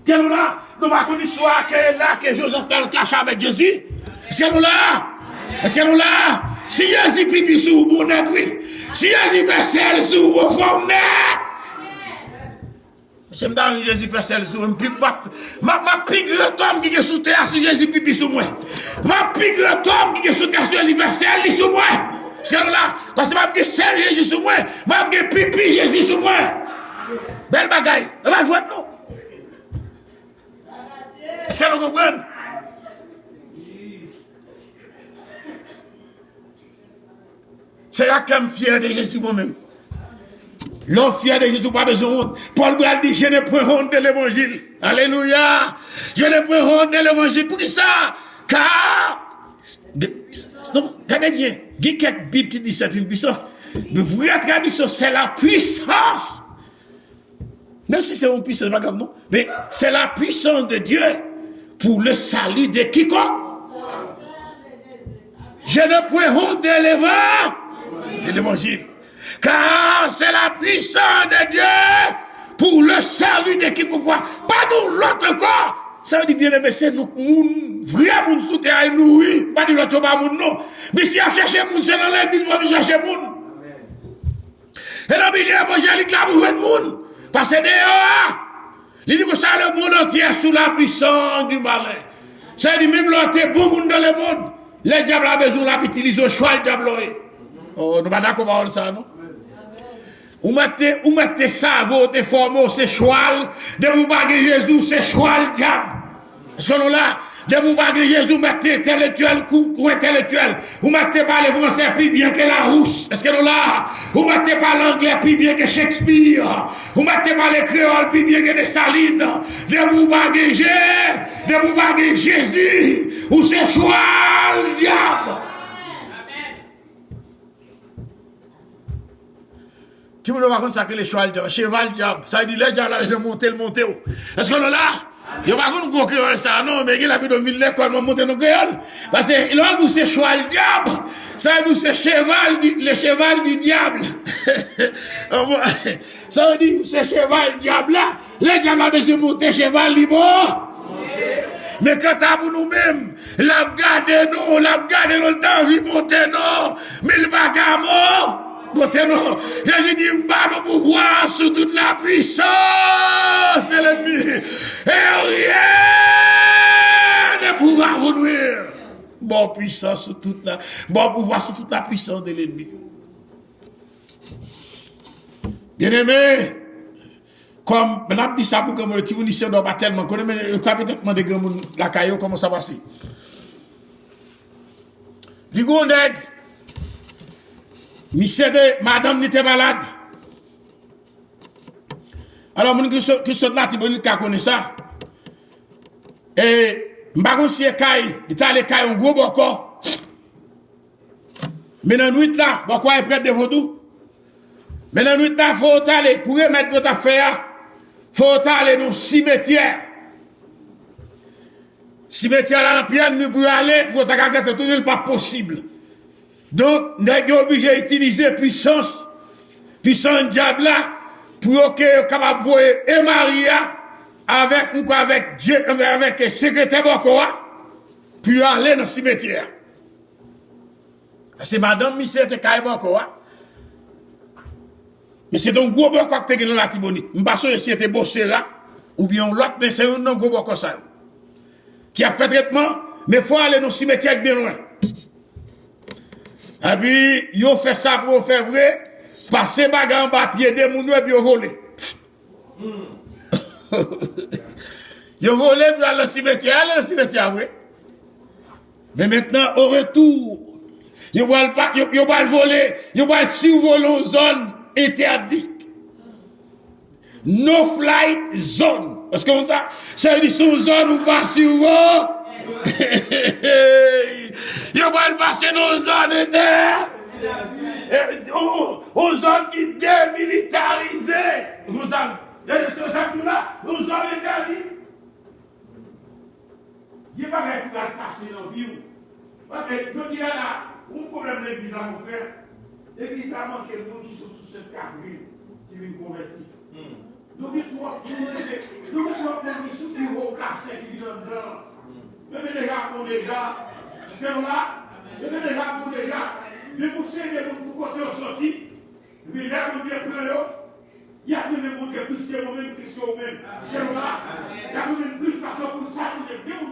S2: Que nous là, nous avons une histoire que Joseph a le caché avec Jésus. Est-ce que nous là? Est-ce que nous là? Si Jésus pipi sur vous, net, oui. Si Jésus fait celle sur vous, forme net. C'est dans Jésus fait celle sur vous. Ma pigre tombe qui est sous terre si Jésus pipi sur moi. Ma pigre tombe qui est sous terre si Jésus fait celle sur moi. Est-ce que nous là? Parce que ma pigre celle Jésus sur moi. Ma pigre pipi Jésus sur moi. Belle bagaille. On va jouer nous. Est-ce que nous comprenons? C'est là que je suis fier de Jésus moi-même. L'homme fier de Jésus, pas besoin de honte. Paul Bral dit, je n'ai point honte de l'évangile. Alléluia. Je n'ai point honte de l'évangile. Pour qui ça? Car, non, regardez bien. Il y a quelques Bibles qui disent c'est une puissance. Mais vraie traduction, c'est la puissance. Même si c'est une puissance, pas comme non. Mais c'est la puissance de Dieu pour le salut de quiconque. Je ne peux honte de l'évangile. Car c'est la puissance de Dieu pour le salut de quiconque. Pas de l'autre corps. Ça veut dire bien aimé, c'est nous, vrai moun sous terre, nous, oui. Pas de l'autre pas moun, non. Mais si on cherche moun, c'est dans l'église, on va chercher moun. Et dans le milieu évangélique, là, vous voyez moun. Parce que dehors, il dit que ça, le monde entier est sous la puissance du malin. Ça dit même l'autre, bon monde dans le monde. Les diables ont besoin d'utiliser le choix de diable. Oh, nous pas d'accord avec ça, non? Ou mettez ça, votre forme, c'est choix. De vous baguer Jésus, c'est choix le diable. Est-ce que nous là, de vous baguer Jésus, mettez intellectuel ou intellectuel. Vous mettez pas le français plus bien que la rousse. Est-ce que nous là, vous mettez pas l'anglais plus bien que Shakespeare. Vous mettez pas le créole plus bien que Dessalines. De vous baguer Jésus, ou c'est choix le diable. Tu me demandes ça que les chevals diable, cheval diable, ça dit les diables là, ils ont monté le monté. Est-ce qu'on est là? Il n'y a pas qu'on concurrence ça, non, mais il a vu de ville l'école, on monte nos créoles. Parce que il a dit c'est cheval diable, ça dit c'est le cheval du diable. Ça veut dire c'est cheval diable là, les diables là, ils ont monté cheval libre. Mais quand à pour nous-mêmes, la garde nous, le temps, vie monter non, mais le bagamo. Non, Jésus dit, m'bat nos pouvoirs sous toute la puissance de l'ennemi. Et rien ne pourra vous nuire. Bon puissance sous toute la, bon pouvoir sous toute la puissance de l'ennemi. Bien aimé, comme, on a dit ça pour que le petit munition ne pas tellement connaître, mais le capitaine de la caillou, comment ça passe? Du gros nègre, monsieur de madame n'était malade. Alors, mon que ce là, tu peux connaître ça. Et, m'bagon si caille, il t'a allé caille un gros boko. Mais dans la nuit là, boko est près de vaudou. Mais dans la nuit là, faut aller, pour remettre votre affaire, faut aller dans le cimetière. Cimetière là, la pierre, nous pour aller, pour t'agarder, tout n'est pas possible. Donc, nous sommes obligés d'utiliser puissance diable là, pour que capable de voir et Maria avec le secrétaire Bokoa, puis aller dans le cimetière. C'est madame Michel de Bokoa. Mais c'est donc gros Bokoa qui est dans la Tibonite. Je ne sais pas si c'était Bossera ou bien l'autre, mais c'est un gros Bokoa qui a fait traitement, mais il faut aller dans le cimetière bien loin. Et puis, ils ont fait ça pour faire vrai. Passer bagarre en bas, pied des mounou et puis ils ont volé. Ils ont volé pour aller dans le cimetière, oui. Mais maintenant, au retour, ils vont voler, ils vont survoler une zone interdite. No flight zone. Parce que ça veut dire c'est une zone où pas survoler. Ils vont passer dans une zone interdite. Aux zones qui démilitarisées. Nous avons une zone interdite. Il n'y a pas de passer dans la vie. Parce que je dis là, un problème de l'église à mon frère. L'église a manqué de gens qui sont sous cette quadrille qui viennent convertir. Donc il y a trois gens qui sont remplacés qui viennent dedans. Mais les gars pour les gars, c'est là. Mais les gars pour les gars. Mais pour ces gens pour côté sorti, mais là vous dire il y a des gens qui plus que vous-même que vous-même. C'est là. Il y a même plus parce que pour ça vous êtes bien pour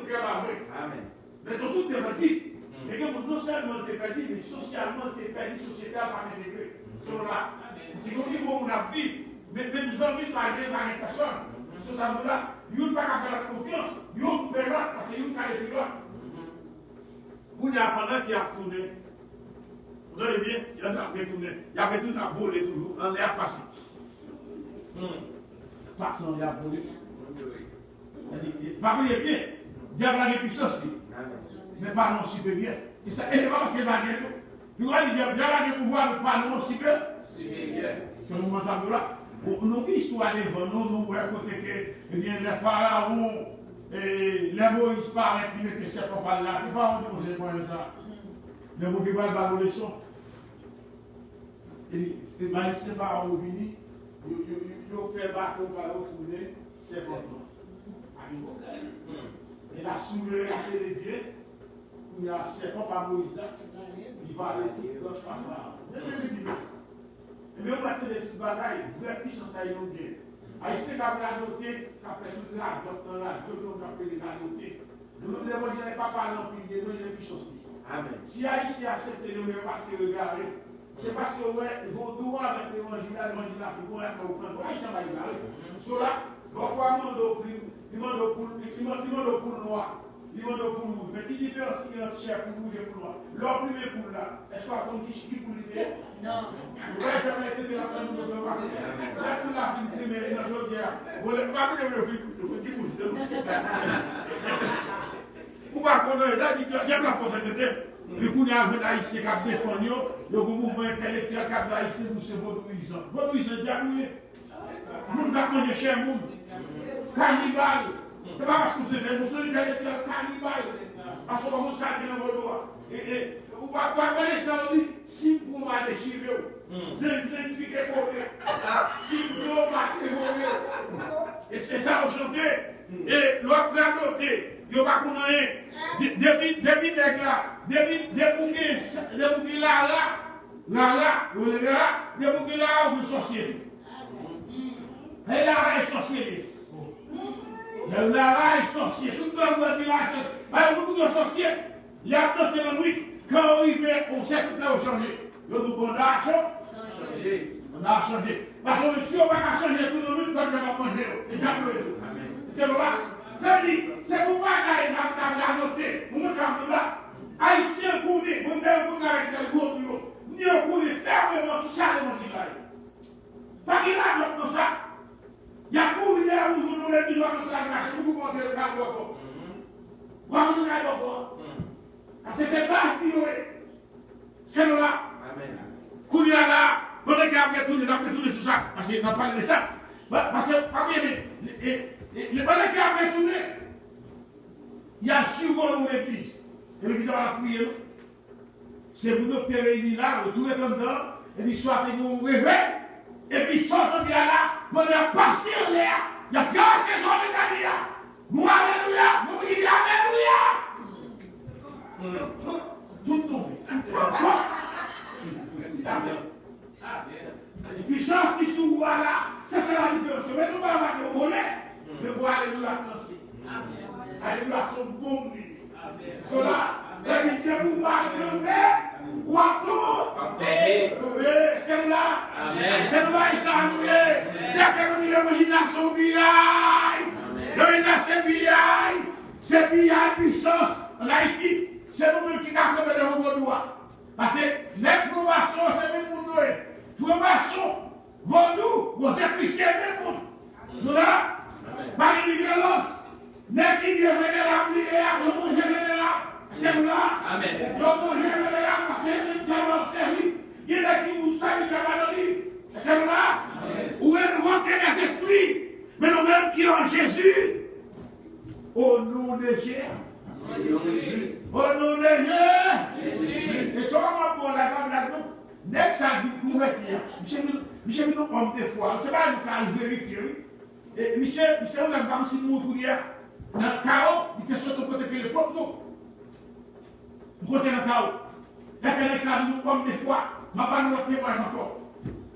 S2: travailler. Amen. Mais dans tout est petit. Les gens non seulement t'es perdu, mais socialement t'es perdu, sociétalement pas intégré. C'est là. C'est comme dit qu'on a vu, mais nous avons vu par les personnes. Ce là, ils n'ont pas qu'à faire la confiance. Ils ont peur parce qu'ils ont qu'à les faire. Vous n'avez pas qui a tourné. Vous allez bien, il a retourné. Il a tout à voler toujours. On est à passer. Passant, il a volé. Par contre, il est bien. Diable a des puissances. Mais pas non supérieur. Et ça, et pas c'est baguette. Tu vois, le diable a des pouvoirs, mais pas non supérieur. C'est le moment là. Nous, histoire des vents, nous, voyons côté que, eh bien, les pharaons, et les Moïse paraît, puis mettez ses copains là. Les pharaons, nous, c'est quoi ça? Les Moïse va le ballon les sons. Et Maïs, les pharaons venus, ils ont fait bateau pour retourner, c'est bon. Et la souveraineté de Dieu, il y a ses copains Moïse là, il va aller tout l'autre pharaon. Et même on a télé toute bataille, vraie puissance à yon bien. Haïtien qui a adopté, qui a fait toute la docteur, la docteur qui a fait les adoptés. Nous ne devons pas parler en pilier, nous avons puissance. Amen. Si Haïtien accepte de nous parce que regardez, c'est parce que vos droits avec l'évangile, l'évangile là, vous pouvez comprendre. Haïtien va y aller. Cela, pourquoi il demande pour noir. Il demande pour rouge. Mais qui différence il y a entre chair pour rouge et pour noir? L'or plus et pour là. Est-ce qu'on dit qui pour l'idée? Non. Vous voyez jamais été là dans le monde. Là, tout la fin primaire, dans le jour vous ne pas que le film, vous dites vous. Vous ne connaissez pas, il y a la prophète. Le coup d'avant d'Haïtien qui a défendu, le mouvement intellectuel qui a d'Haïtien, vous c'est votre puissant. Votre puissant diabouillé. Vous ne mangez chez vous. Cannibale. Ce n'est pas parce que c'est des gens intellectuels cannibales. Parce qu'on va s'arrêter dans vos doigts. Et vous ne pouvez pas connaître ça, on dit, si vous m'avez déchiré, c'est piqué pour vous. Si vous m'avez déchiré. Et c'est ça, on chantait. Et l'autre grandoté, il n'y a pas qu'on ait. Depuis les gars, depuis là, vous sorcier. Et là, est sorcier. Le Lara est sorcier. Tout le monde va dire là, beaucoup de sorciers. Il y a dansé la nuit. Quand on arrive, on sait que tout a changé. On a changé. On a changé. Parce que si on va changer tout le monde, quand on va manger, c'est là. Ça dit, c'est pour pas qu'il y ait un noté. Vous me faites là. Haïtien coulé, vous ne devez pas avec le gros bureau. Ni au coulé fermement, qui ça le manger là. Pas qu'il y a comme ça. Il y a beaucoup de gens qui ont besoin de la marche, beaucoup de monde qui ont besoin parce que c'est pas ce qu'il y a. C'est là. Amen. Quand il y a là, on est capable de tourner sur ça. Parce qu'il n'a pas de ça. Parce que, les balais qui ont tourné, il y a le survol de l'église. Et l'église va la prier. c'est pour nous te réunir là, retrouver comme dedans, et puis soit nous réveil, et puis sortons bien là, pour nous passer en l'air. Il y a 15 saisons de l'année. Moi, alléluia, nous disons alléluia. Tout tombe. La puissance qui s'ouvre là, ça c'est la différence. Mais nous allons avoir le volet, mais pour alléluia lancer. Alléluia, son bon Dieu. Cela, la vie de vous marquer, ou à tout. C'est là. C'est là, il s'en est. C'est que nous l'imagination biaille. L'imagination biaille. C'est biaille puissance en Haïti. C'est nous qui avons comme des doigts. Parce que les formations, c'est même pour nous. Formation, vous, vous êtes chrétiens, même pour nous. Là, par une violence. N'est qui dit vénérable, vous mangez vénérable. C'est là. Vous mangez vénérable parce que c'est une diamant série. Il y en a qui vous savent diamant livre. C'est là. Où est le roi des esprits. Mais nous-mêmes qui en Jésus. Au nom de Jésus. Au nom de Jésus. Et ça va pour la bande là, nous. Dès que ça dit convertir, Michel nous prend des fois. C'est pas nous qui vérifier. Et Michel, on a pas aussi de mots hier. Dans le chaos, il était sur le côté que le peuple nous. Côté dans le chaos. Dès que ça nous prend des fois, ma pas nous témoigne encore.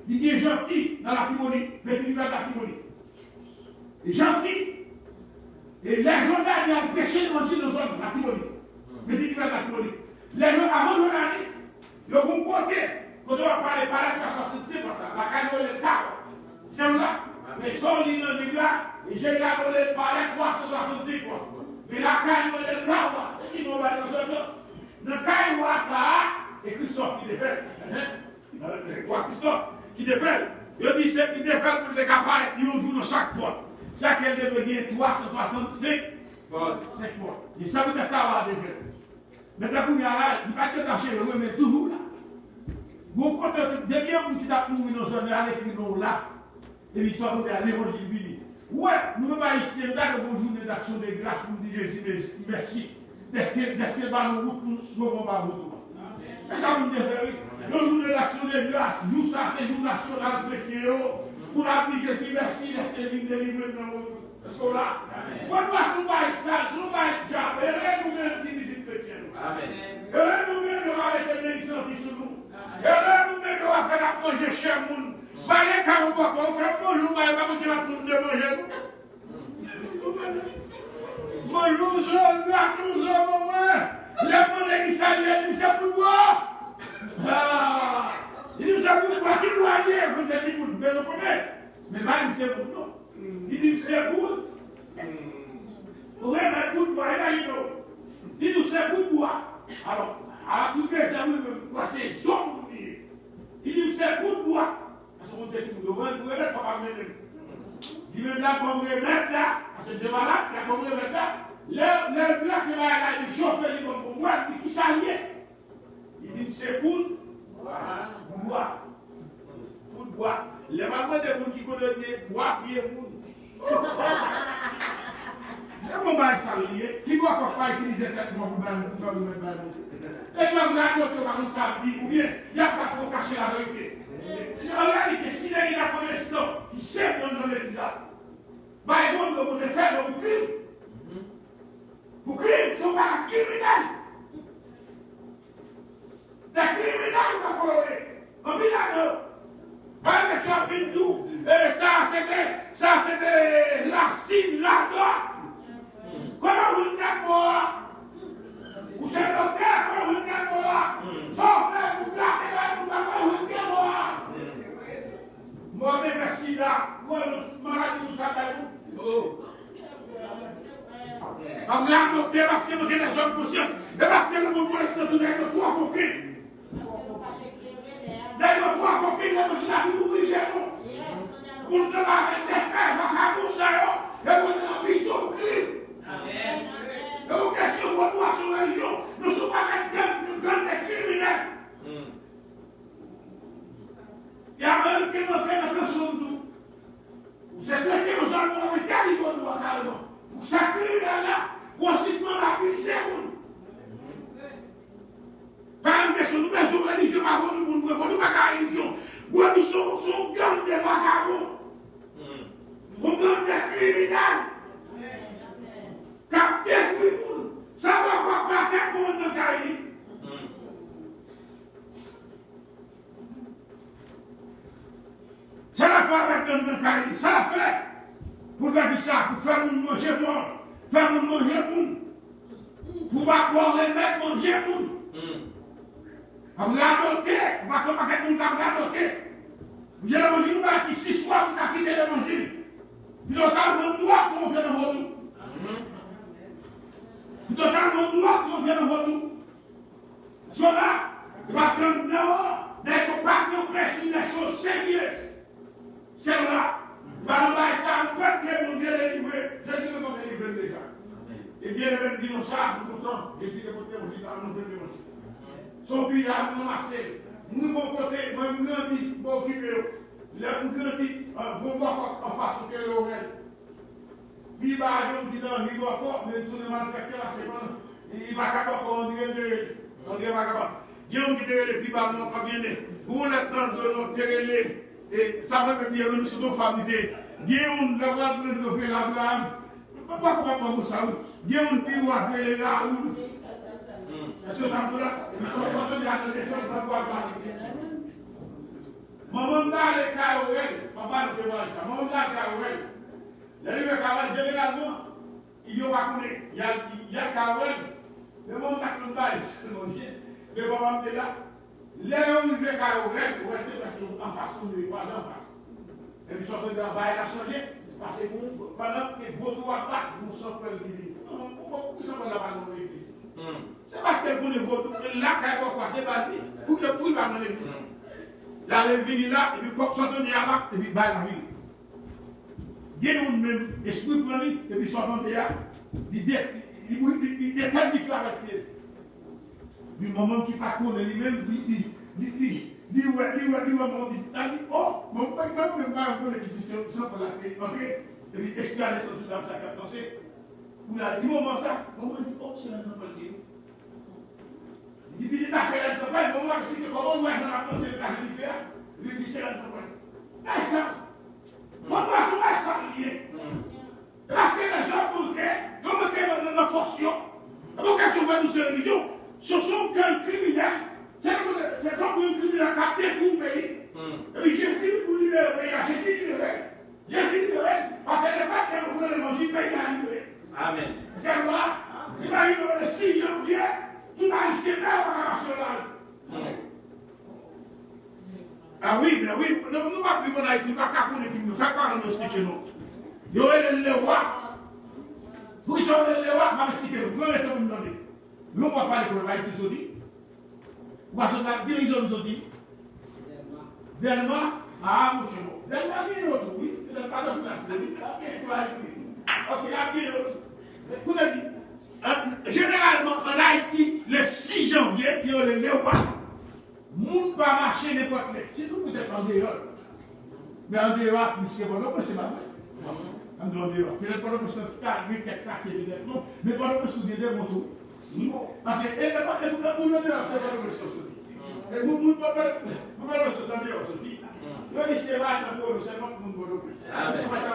S2: Il est gentil dans la Timonie, petit niveau de la Timonie. Il est gentil. Et les journalistes, ils ont péché l'évangile dans la Timonie. Petit niveau de la Timonie. Les gens avant de l'année, ils ont bon côté. Quand on va parler par la 66, la caille est le chaos. C'est là. Mais son ligne de gars, et j'ai regardé par les 366 fois. Mais la caille est le chaos. Ils vont voir dans le caille, ça, et Christophe qui défait. Quoi, Christophe qui défait. Il dit c'est qui défait pour les capables, ils jouent dans chaque porte. Ça qu'elle devait gagner 365 portes. Et ça veut dire ça va défait. Mais d'un coup, il y a là, il va te cacher le mais toujours là. Bon, quand des biens qui t'a pris nos zones, à l'écrit là, et puis soit à l'évangile béni. Ouais, nous ne pas ici, nous avons une journée d'action de grâce pour dire Jésus, merci. Est-ce qu'elle va nous route pour sauver ma route? Et ça nous défait. Nous journée d'action de grâce, jour ça, c'est jour national chrétien, pour la dire Jésus, merci, laissez-nous délivrer dans notre route. Est-ce qu'on l'a? Quand nous sommes pas sales, nous sommes pas diable, et nous-mêmes qui visitons chrétiens. Et nous-mêmes, nous avons été bénissants sur nous. Et là, nous-mêmes, on va faire la manger chez nous. Bah, les cas, on fait bonjour, bah, il va vous faire de manger. Bonjour, nous maman. Les monnaies qui saluent, ils c'est pour moi. Ah, il dit, c'est pour moi, qui doit aller. Vous avez dit, vous devez le connaître. Mais là, c'est pour nous. Il dit, c'est pour. Oui, mais pour toi, il dit, c'est pour toi. Alors, à tous les amis, c'est son. Il dit, c'est pour toi. Parce qu'on dit, tu me demandes, vous remettez pas mal de. Il me dit, qu'on remette là, parce que de malade, qu'on remette là. Le gars qui va là, il chauffe, il dit, pour moi, il dit, qui s'allie. Il dit, c'est pour boire. Pour boire. Les mamans des gens qui connaissent boire, qui est pour. Comment va s'allier? Qui doit encore pas utiliser traitement pour faire le même. Et puis, on va dire que nous samedi, ou bien, il n'y a pas pour cacher la vérité. En réalité, si les gens connaissent l'homme, qui sait dans le visage, bah, ils vont nous faire pour crime. Pour crime, ils ne sont pas criminels. Des criminels, on va colorer. En Milano. Pas que ça, Bindou. Et ça, c'était Racine, là-dedans. Comment vous êtes mort? Vous êtes docteur, comment vous êtes mort? Son frère, vous gardez la comment vous êtes mort? Moi, mais merci là. Moi, maladie, vous savez où? On regarde docteur parce que nous avons des hommes conscience. Et parce que nous pouvons laisser tout avec trois coquilles. D'ailleurs, trois coquilles, nous avons nous corriger nous. Pour nous avec des frères, nous avons ça, et nous avons une vision de crime. Et aux questions de droit sur la religion, nous ne sommes pas des criminels. Et avec qui nous avons des sommes nous. Vous êtes chrétiens, nous avons des calibres nous carrément. Vous êtes criminels là, vous assistez à la vie, c'est vous. Quand question, nous mettons une religion, nous ne pas la religion. Nous sommes gang de vagabonds. Nous sommes des criminels. Quand détruit le monde, ça va pas faire tête monde dans le Caïni. Ça l'a fait avec le Caïni, ça l'a fait. Pour faire ça, pour faire nous manger mort, faire nous manger monde. Pour pas pouvoir remettre manger monde. Comme radoter, on va comme un monde qui a radoté. Vous allez manger nous qui 6 soirs, vous avez quitté le manger. Puis totalement droit, on vient de vous. Puis totalement droit, on vient de vous. Cela, parce que nous n'avons pas compris sur des choses sérieuses. C'est là. Par le bas, ça, on peut que nous délivrer. Jésus nous délivrer déjà. Et bien, même dit nous ça, nous comptons. Jésus est côté aussi dans nos délivrer. Son pays a nous massé. Nous, mon côté, moi, je grandis, pour occuper. Là, nous grandis, bon, en face de l'oreille. Puis, bah, on dit dans le encore, mais tout le malfaiteur, c'est bon. Il va capable, on dirait pas capable. Dieu, on dit que les puis, bah, nous, quand bien, pour l'instant, de nos terrelés, et ça va me dire, nous sommes nos familles. Dieu, on va voir de développer l'Abraham. Pourquoi on peut ça? Dieu, on peut voir les Raoul. Est-ce que ça me là? Quand on dit à nos descendants, on va voir. Maman, dans les Carouel, papa, nous devons ça. Maman, dans les Carouel. Les Carouel, généralement, il y a pas connu. Il y a Carouel. Mais mon père, nous va, mais papa, me dit là. Les hommes qui Carouel, c'est parce qu'en face, on est pas en face. Et puis, surtout, dans le bail, il a changé. Parce que pendant que votre attaque, nous sommes pas le divin. Pourquoi nous sommes pas là-bas dans l'église? C'est parce que pour les votes, là, quand il c'est basé, pour que vous dans l'église. Là, les vignes là, et puis comme sortons de là, et puis bail la ville. Dieu nous même, esprit pour lui, et puis sortons de là, il détermine avec lui. Du moment qui pas connaît lui-même, il oh, mon père, même pas un peu qui sont pour la entrée, et puis esprit à descendre dans sa pensée. Vous l'avez dit, moment ça, comment dit, oh, c'est un peu de il dit, c'est un peu de comment on voit dans la pensée de la différence. Il dit, c'est un peu de là, ça. Mon doigt sur la salle liée. Parce que les gens, pour que, comme que dans la fonction, pour que ce soit nous ces religions, ce sont qu'un criminel. C'est un criminel qui a détruit le pays. Et puis Jésus pour libérer le pays, Jésus libéré. Jésus libéré, parce que n'est pas que vous voulez manger, le pays a libéré. Amen. C'est là, il va libérer le 6 janvier, tout a été là par national. Ah oui, mais oui, nous ne pouvons pas vivre en Haïti, nous ne pouvons pas nous ne faisons pas nous expliquer nous. Il y aurait les rois. Pour qu'ils soient les rois, je vais expliquer nous. Nous allons nous demander. Nous ne pouvons pas parler pour Haïti aujourd'hui. Parce que la dirigeante nous a dit, Delma, ah, monsieur, Delma, il y a un autre, oui, il n'y a pas de place, ok, il y a un autre. Vous avez dit, généralement en Haïti, le 6 janvier, qui ont les rois, moun pas marcher n'importe où. C'est tout peut être en dehors. Mais en dehors, c'est pas vrai, c'est pas vrai. En dehors, il n'est pas vrai que c'est un quartier, non, mais pas vrai que c'est des motos. Parce que, et n'est pas que nous le dehors, c'est pas vrai que c'est ça. Et nous ne pouvons pas se sentir aussi. Nous disons, c'est vrai, c'est pas que nous ne pouvons pas. Parce que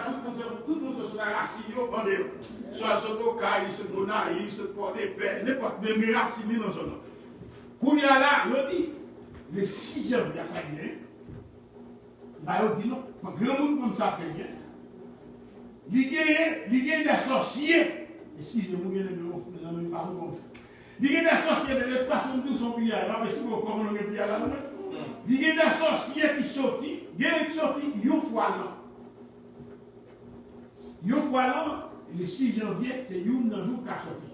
S2: tout le monde se sera raciné en dehors. Soit ce local, ce bonaï, ce port de paix, n'importe quel mais raciné dans son nom. Quand il y a là, il dit, le 6 janvier, il y a ça bien. Il dit non, pas grand monde comme ça très bien. Il y a des sorciers. Excusez-moi, les amis, pardon. Il y a des sorciers de les personnes qui sont pillées là, mais c'est comment on est pillé là. Il y a des sorciers qui sortent, il y a des sorties, une fois là. Une fois là, le 6 janvier, c'est une jour qui a sorti.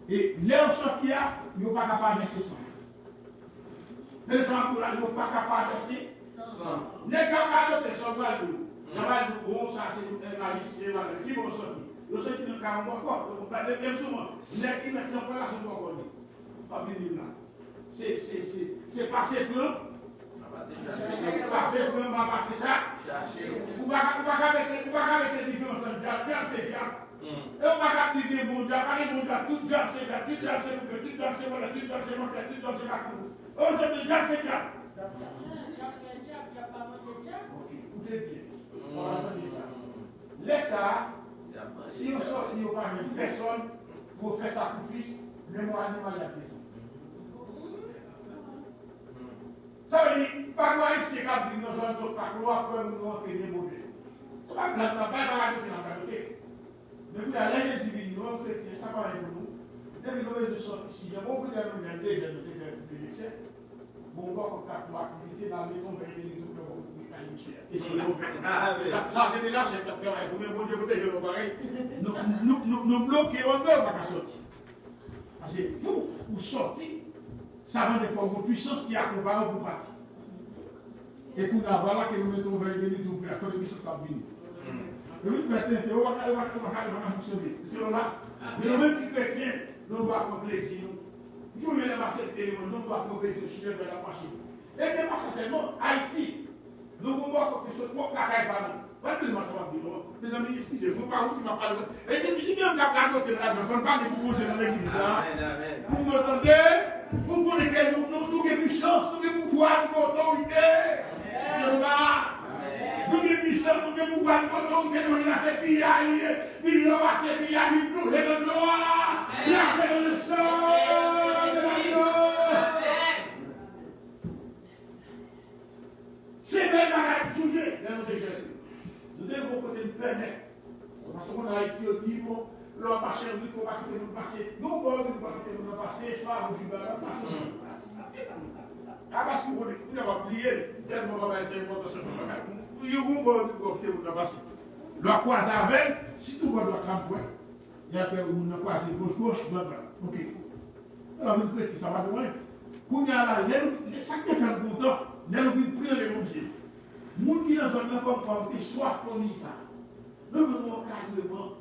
S2: Et leur sortie, ils ne sont pas capables de rester sans. Les entourages, ils ne sont pas capables de rester sans. Les camarades de son bal, bon, ça c'est un magicien, qui vont sortir. Ils sont sortis dans le carreau encore. Même souvent, les qui mettent son place sont encore là. Pas venir là. C'est passé plein. C'est passé plein, va passer ça. Vous ne pouvez pas mettre des différences entre diable, c'est diable. Et on va dire bon Dieu, tout Dieu c'est là, tout Dieu c'est que, tout Dieu c'est voilà, tout Dieu c'est monté, tout Dieu c'est là. Oh, c'est le Dieu c'est là. Ok, écoutez bien. On va entendre ça. Laisse ça. Si on sort, il n'y a pas une personne pour faire sacrifice, même moi, animal, il y a des ça veut dire, pas moi ici, quand nous sommes sur pas croire que nous avons fait des mauvais. C'est pas grave, pas grave, c'est la vérité. Mais vous allez les civils, nous, chrétiens, ça va avec nous. Dès que nous sommes ici, il y a beaucoup de gens qui ont déjà fait des décès. Bon, on va faire pour activité dans les maisons, mais il y a des gens qui ont ça, c'est déjà, c'est un peu comme un bon Dieu, peut-être, nous bloquons, on ne va pas sortir. Parce que pour vous sortir, ça va de forme puissance qui accompagne pour partir. Et pour nous, voilà que nous mettons vers les minutes pour que la puissance soit venue. Et vous faites un on va fonctionner. C'est là. Mais le même qui chrétien, nous devons accomplir nous. Vous voulez accepter le monde, nous devons accomplir le chemin vers la machine. Et même pas ça seulement, Haïti. Nous devons accomplir ce propre carré par nous. Pas tellement ça va dire, mes amis, excusez-moi, par contre, il m'a parlé. Et je dis bien, on a parlé de la mais on parle pour monter dans l'église. Vous m'entendez? Vous connaissez que nous avons puissance, nous avons pouvoir, nous avons autorité. C'est là. Nous avons puissance, nous avons pouvoir, nous avons autorité. Nous avons ces pays alliés. Nous avons ces pays alliés. Nous avons le droit. Nous avons le sang. C'est même à la sujet. Nous devons côté de planète. Parce qu'on a Haïti au niveau. L'homme marché, il ne faut pas quitter le passé. Non, il ne faut pas quitter le passé, soit au jubilé. Parce que vous n'avez pas oublié, tellement on va essayer de monter ce problème. Vous ne pouvez quitter le passé. Le croise avec, si tout le monde doit camper, il y a que vous ne croisez gauche, droite. Ok. Alors, vous ne ça va loin. Quand il y a là, ça qui fait un bon temps, il y a le prix de manger. Les gens qui dans zone n'a pas porté, soit fourni ça. Nous avons carrément.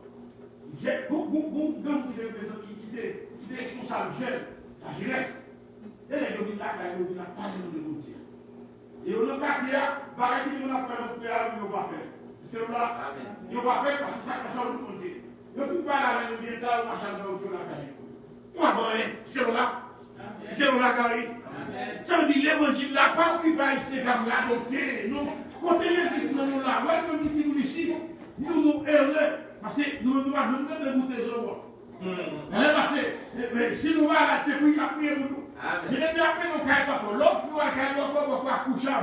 S2: J'ai beaucoup de gens qui étaient responsables jeunes, la jeunesse. Et les gens qui ont parlé de Dieu. Et on a quartier, pareil qu'il y a fait un péage, ils n'ont pas fait. C'est là, ils n'ont pas fait parce que ça passe au côté. Ils ne font pas la même vie, ils machin de la caille. Toi, c'est là. C'est là, Gary. Ça veut dire l'évangile n'a pas occupé ici comme l'adopter. Nous, côté les gens nous là, ouais, nous qui sommes ici, nous erreurs. Parce que nous ne devons pas nous dégoûter les autres. Parce que si nous allons à la tête, nous allons prier pour nous. Mais depuis après, nous allons l'autre fois, nous allons accoucher.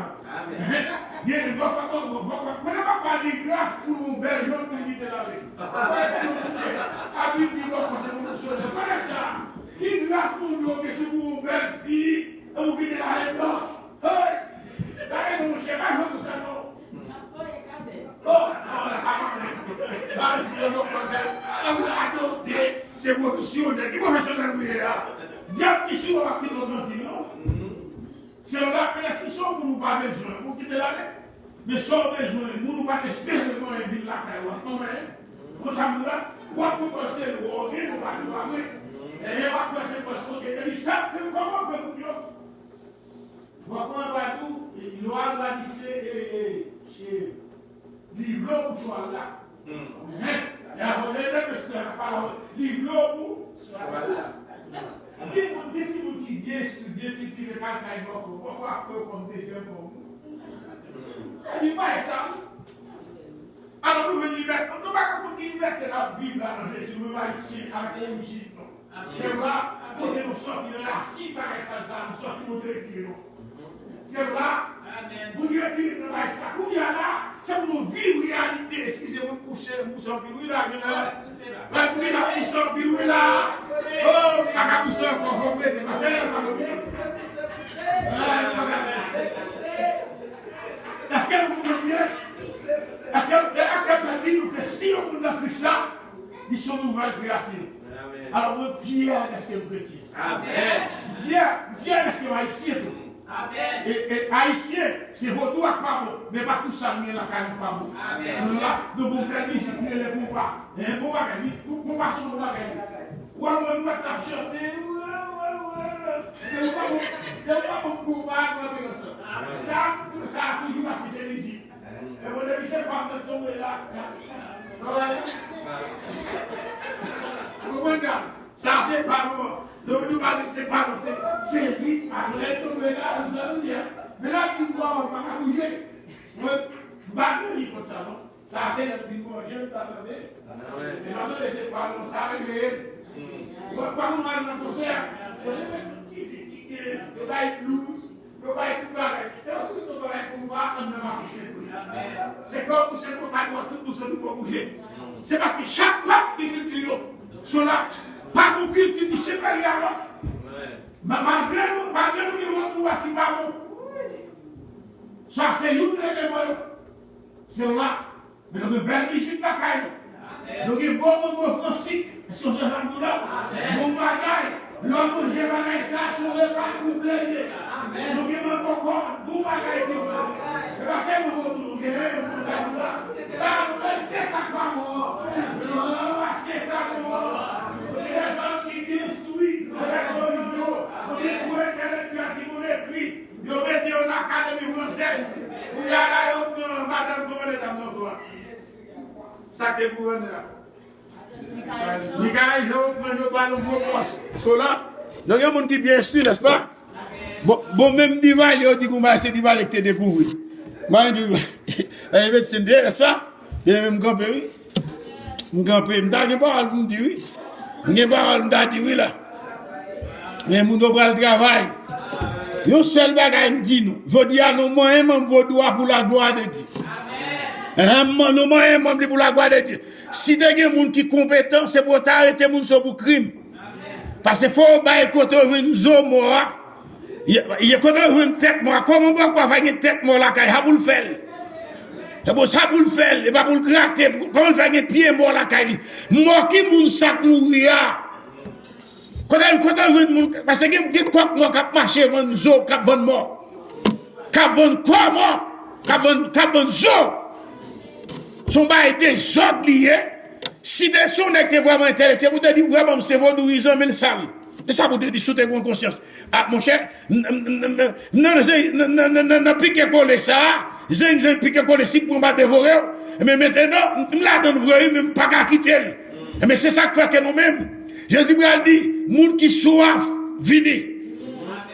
S2: Il y a des gens qui ne pas parler de grâce pour nous belles gens pour quitter la vie. La Bible dit que c'est mon sonne. Connaissez ça. Qui grâce pour nous que c'est pour une belle fille et vous quittez la vie. Hey! Mon cher, pas tout ça, non. C'est professionnel. Qui professionnel vous êtes là? Diable qui suit va quitter notre vie, non? C'est là que si sont pour nous pas besoin, pour quitter la vie. Mais sans besoin, pour nous pas espérer qu'on ait dit là, nous sommes là, pour penser, nous rien, nous pas nous parler. Et on va penser parce que ça, c'est comment que nous disons. Pourquoi on va tout, il doit la lycée chez livre pour choix là. Et avant de dire la parole, livre pour choix là. Qui bien studié, qui tire pas de pourquoi comme deuxième pour vous? Ça dit pas ça. Alors nous venons liberté, nous ne pouvons pas liberté la Bible dans Jésus, nous va ici avec l'origine. C'est là, quand nous sortir de la si par ça, nous sortons de retirer. C'est là, vous lui retirez de la ça. Vous y a là, c'est pour nous vivre réalité. Excusez-moi, pousser en pilou là. Vous y la pousser en pilou là. Oh, la pousser en conformé, c'est pas ça, est-ce qu'elle vous comprend bien? Est-ce qu'elle dit que si on a pris ça, ils sont nouvelles créatures. Alors, moi, fier de ce que vous chrétien. Amen. Fier de ce que vous haïtien. Amen. Et haïtien, c'est vos doigts pas bon, mais pas tout ça, mais la carne pas bon. Amen. C'est là, nous avons permis de tirer les combats. Et les combats, combat sur nos bagages. Ou alors, nous avons chanté. Il n'y a pas beaucoup de combat comme ça. Ça a toujours parce que c'est lisible. Et vous devez c'est pas de tomber là. Vous comprenez? Ça, c'est pas nous. Donc, nous parlons, c'est pas nous. C'est lui, après, nous, mais là, nous allons dire. Mais là, tu vois, on va pas bouger. Moi, je comme ça, non? Ça, c'est le plus bon. Je t'attendais. Mais non, c'est pas nous. Ça arrive. Quand nous allons dans le concert, il va être blues. C'est comme si on pas tout ça pour bouger. C'est parce que chaque part de culture sont là, pas de culture supérieure. Malgré nous, qui vont qui va bon. Ça, c'est une élément. C'est là. Mais nous avons belle musique la caille. Nous avons bon français. Est-ce que c'est ça nous là? Bon bagaille. L'homme j'ai bagaille ça sur le pas complet. Nous avons encore bon bagaille. Et parce que nous avons ça nous reste ça comme mort. Nous reste ça comme mort. Les gens qui détruisent, les intellectuels qui m'ont écrit, ils ont mis en académie française. Vous y allez, madame, comment est-ce que ça que gouverneur. Les gars, ils ont pas nos gros postes. Cela, donc il y a des gens qui bien instruits, n'est-ce pas? Bon, même Dival, il dit que c'est Dival qui te découvre. Moi, je dis, médecin, n'est-ce pas? Il y a même campé, oui. Je campé, je n'ai pas parlé, je dis oui. Je n'ai pas parlé, je dis oui là. Mais je ne pas le travail. Yon seul bagay me dit nous. Je dis à nous, moi, même vos doigts pour la gloire de Dieu. Nous, moi, même pour la gloire de Dieu. Si il y a des gens qui sont compétents, c'est pour t'arrêter les gens pour crime. Parce qu'il faut que tu aies une zone mort. Il y a une tête mort. Comment on va faire une tête mort là? Il faut le faire. C'est pour ça pour le faire. Et pas pour le gratter. Comment on fait un pied mort là? Mort qui moun sac mourir. Quand on veut une parce que il y a quoi moi qui marcher vendre zo qui vendre mort. Qui vendre quoi mort? Qui vendre zo. Son bail des autres liés. Si des gens étaient vraiment intellectuels, vous dites vraiment c'est vaudouisant mais le sale. C'est ça vous dites sous tes bonnes conscience. Ah mon cher, non piquer coller ça, j'ai piquer coller si pour m'a dévorer. Mais maintenant, là dans vrai même pas qu'à quitter. Mais c'est ça que fait que nous-mêmes. Jésus dit, moun qui soif, vini.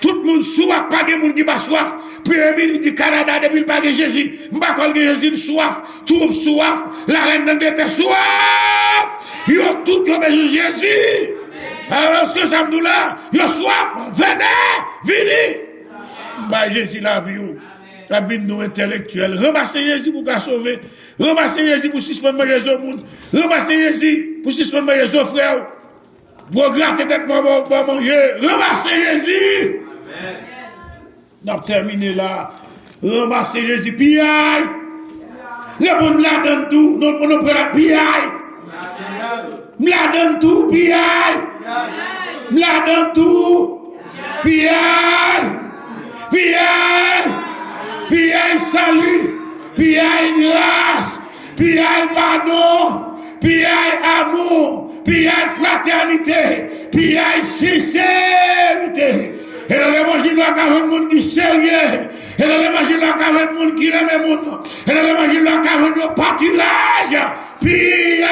S2: Tout le monde soif, pas de monde qui pas soif. Premier ministre du Canada, depuis le pas de Jésus, m'pas que Jésus soif, trouve soif, la reine d'Angleterre soif. Ils ont tout le besoin de Jésus. Alors que ça me dit là, ils ont soif, venez, vini. Bah Jésus la vie, la vie de nous intellectuels. Ramassez Jésus pour qu'à sauver. Ramassez Jésus pour suspendre les autres monde. Ramassez Jésus pour suspendre les autres frères. Pour gratter tête pour manger. Ramassez Jésus. On a terminé là. Ramassez Jésus. Piaille. Répondez la donne tout. Nous prenons la piaille. La donne tout. Piaille. La donne tout. Piaille. Piaille. Piaille salut. Piaille grâce. Piaille pardon. Piaille amour. Piaille fraternité, piaille sincérité. Et dans l'évangile, il y a un monde qui est sérieux. Et dans l'évangile, il y a un monde qui aime le monde. Et dans l'évangile, il y a un pâturage. Piaille,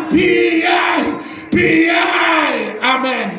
S2: piaille, piaille. Amen.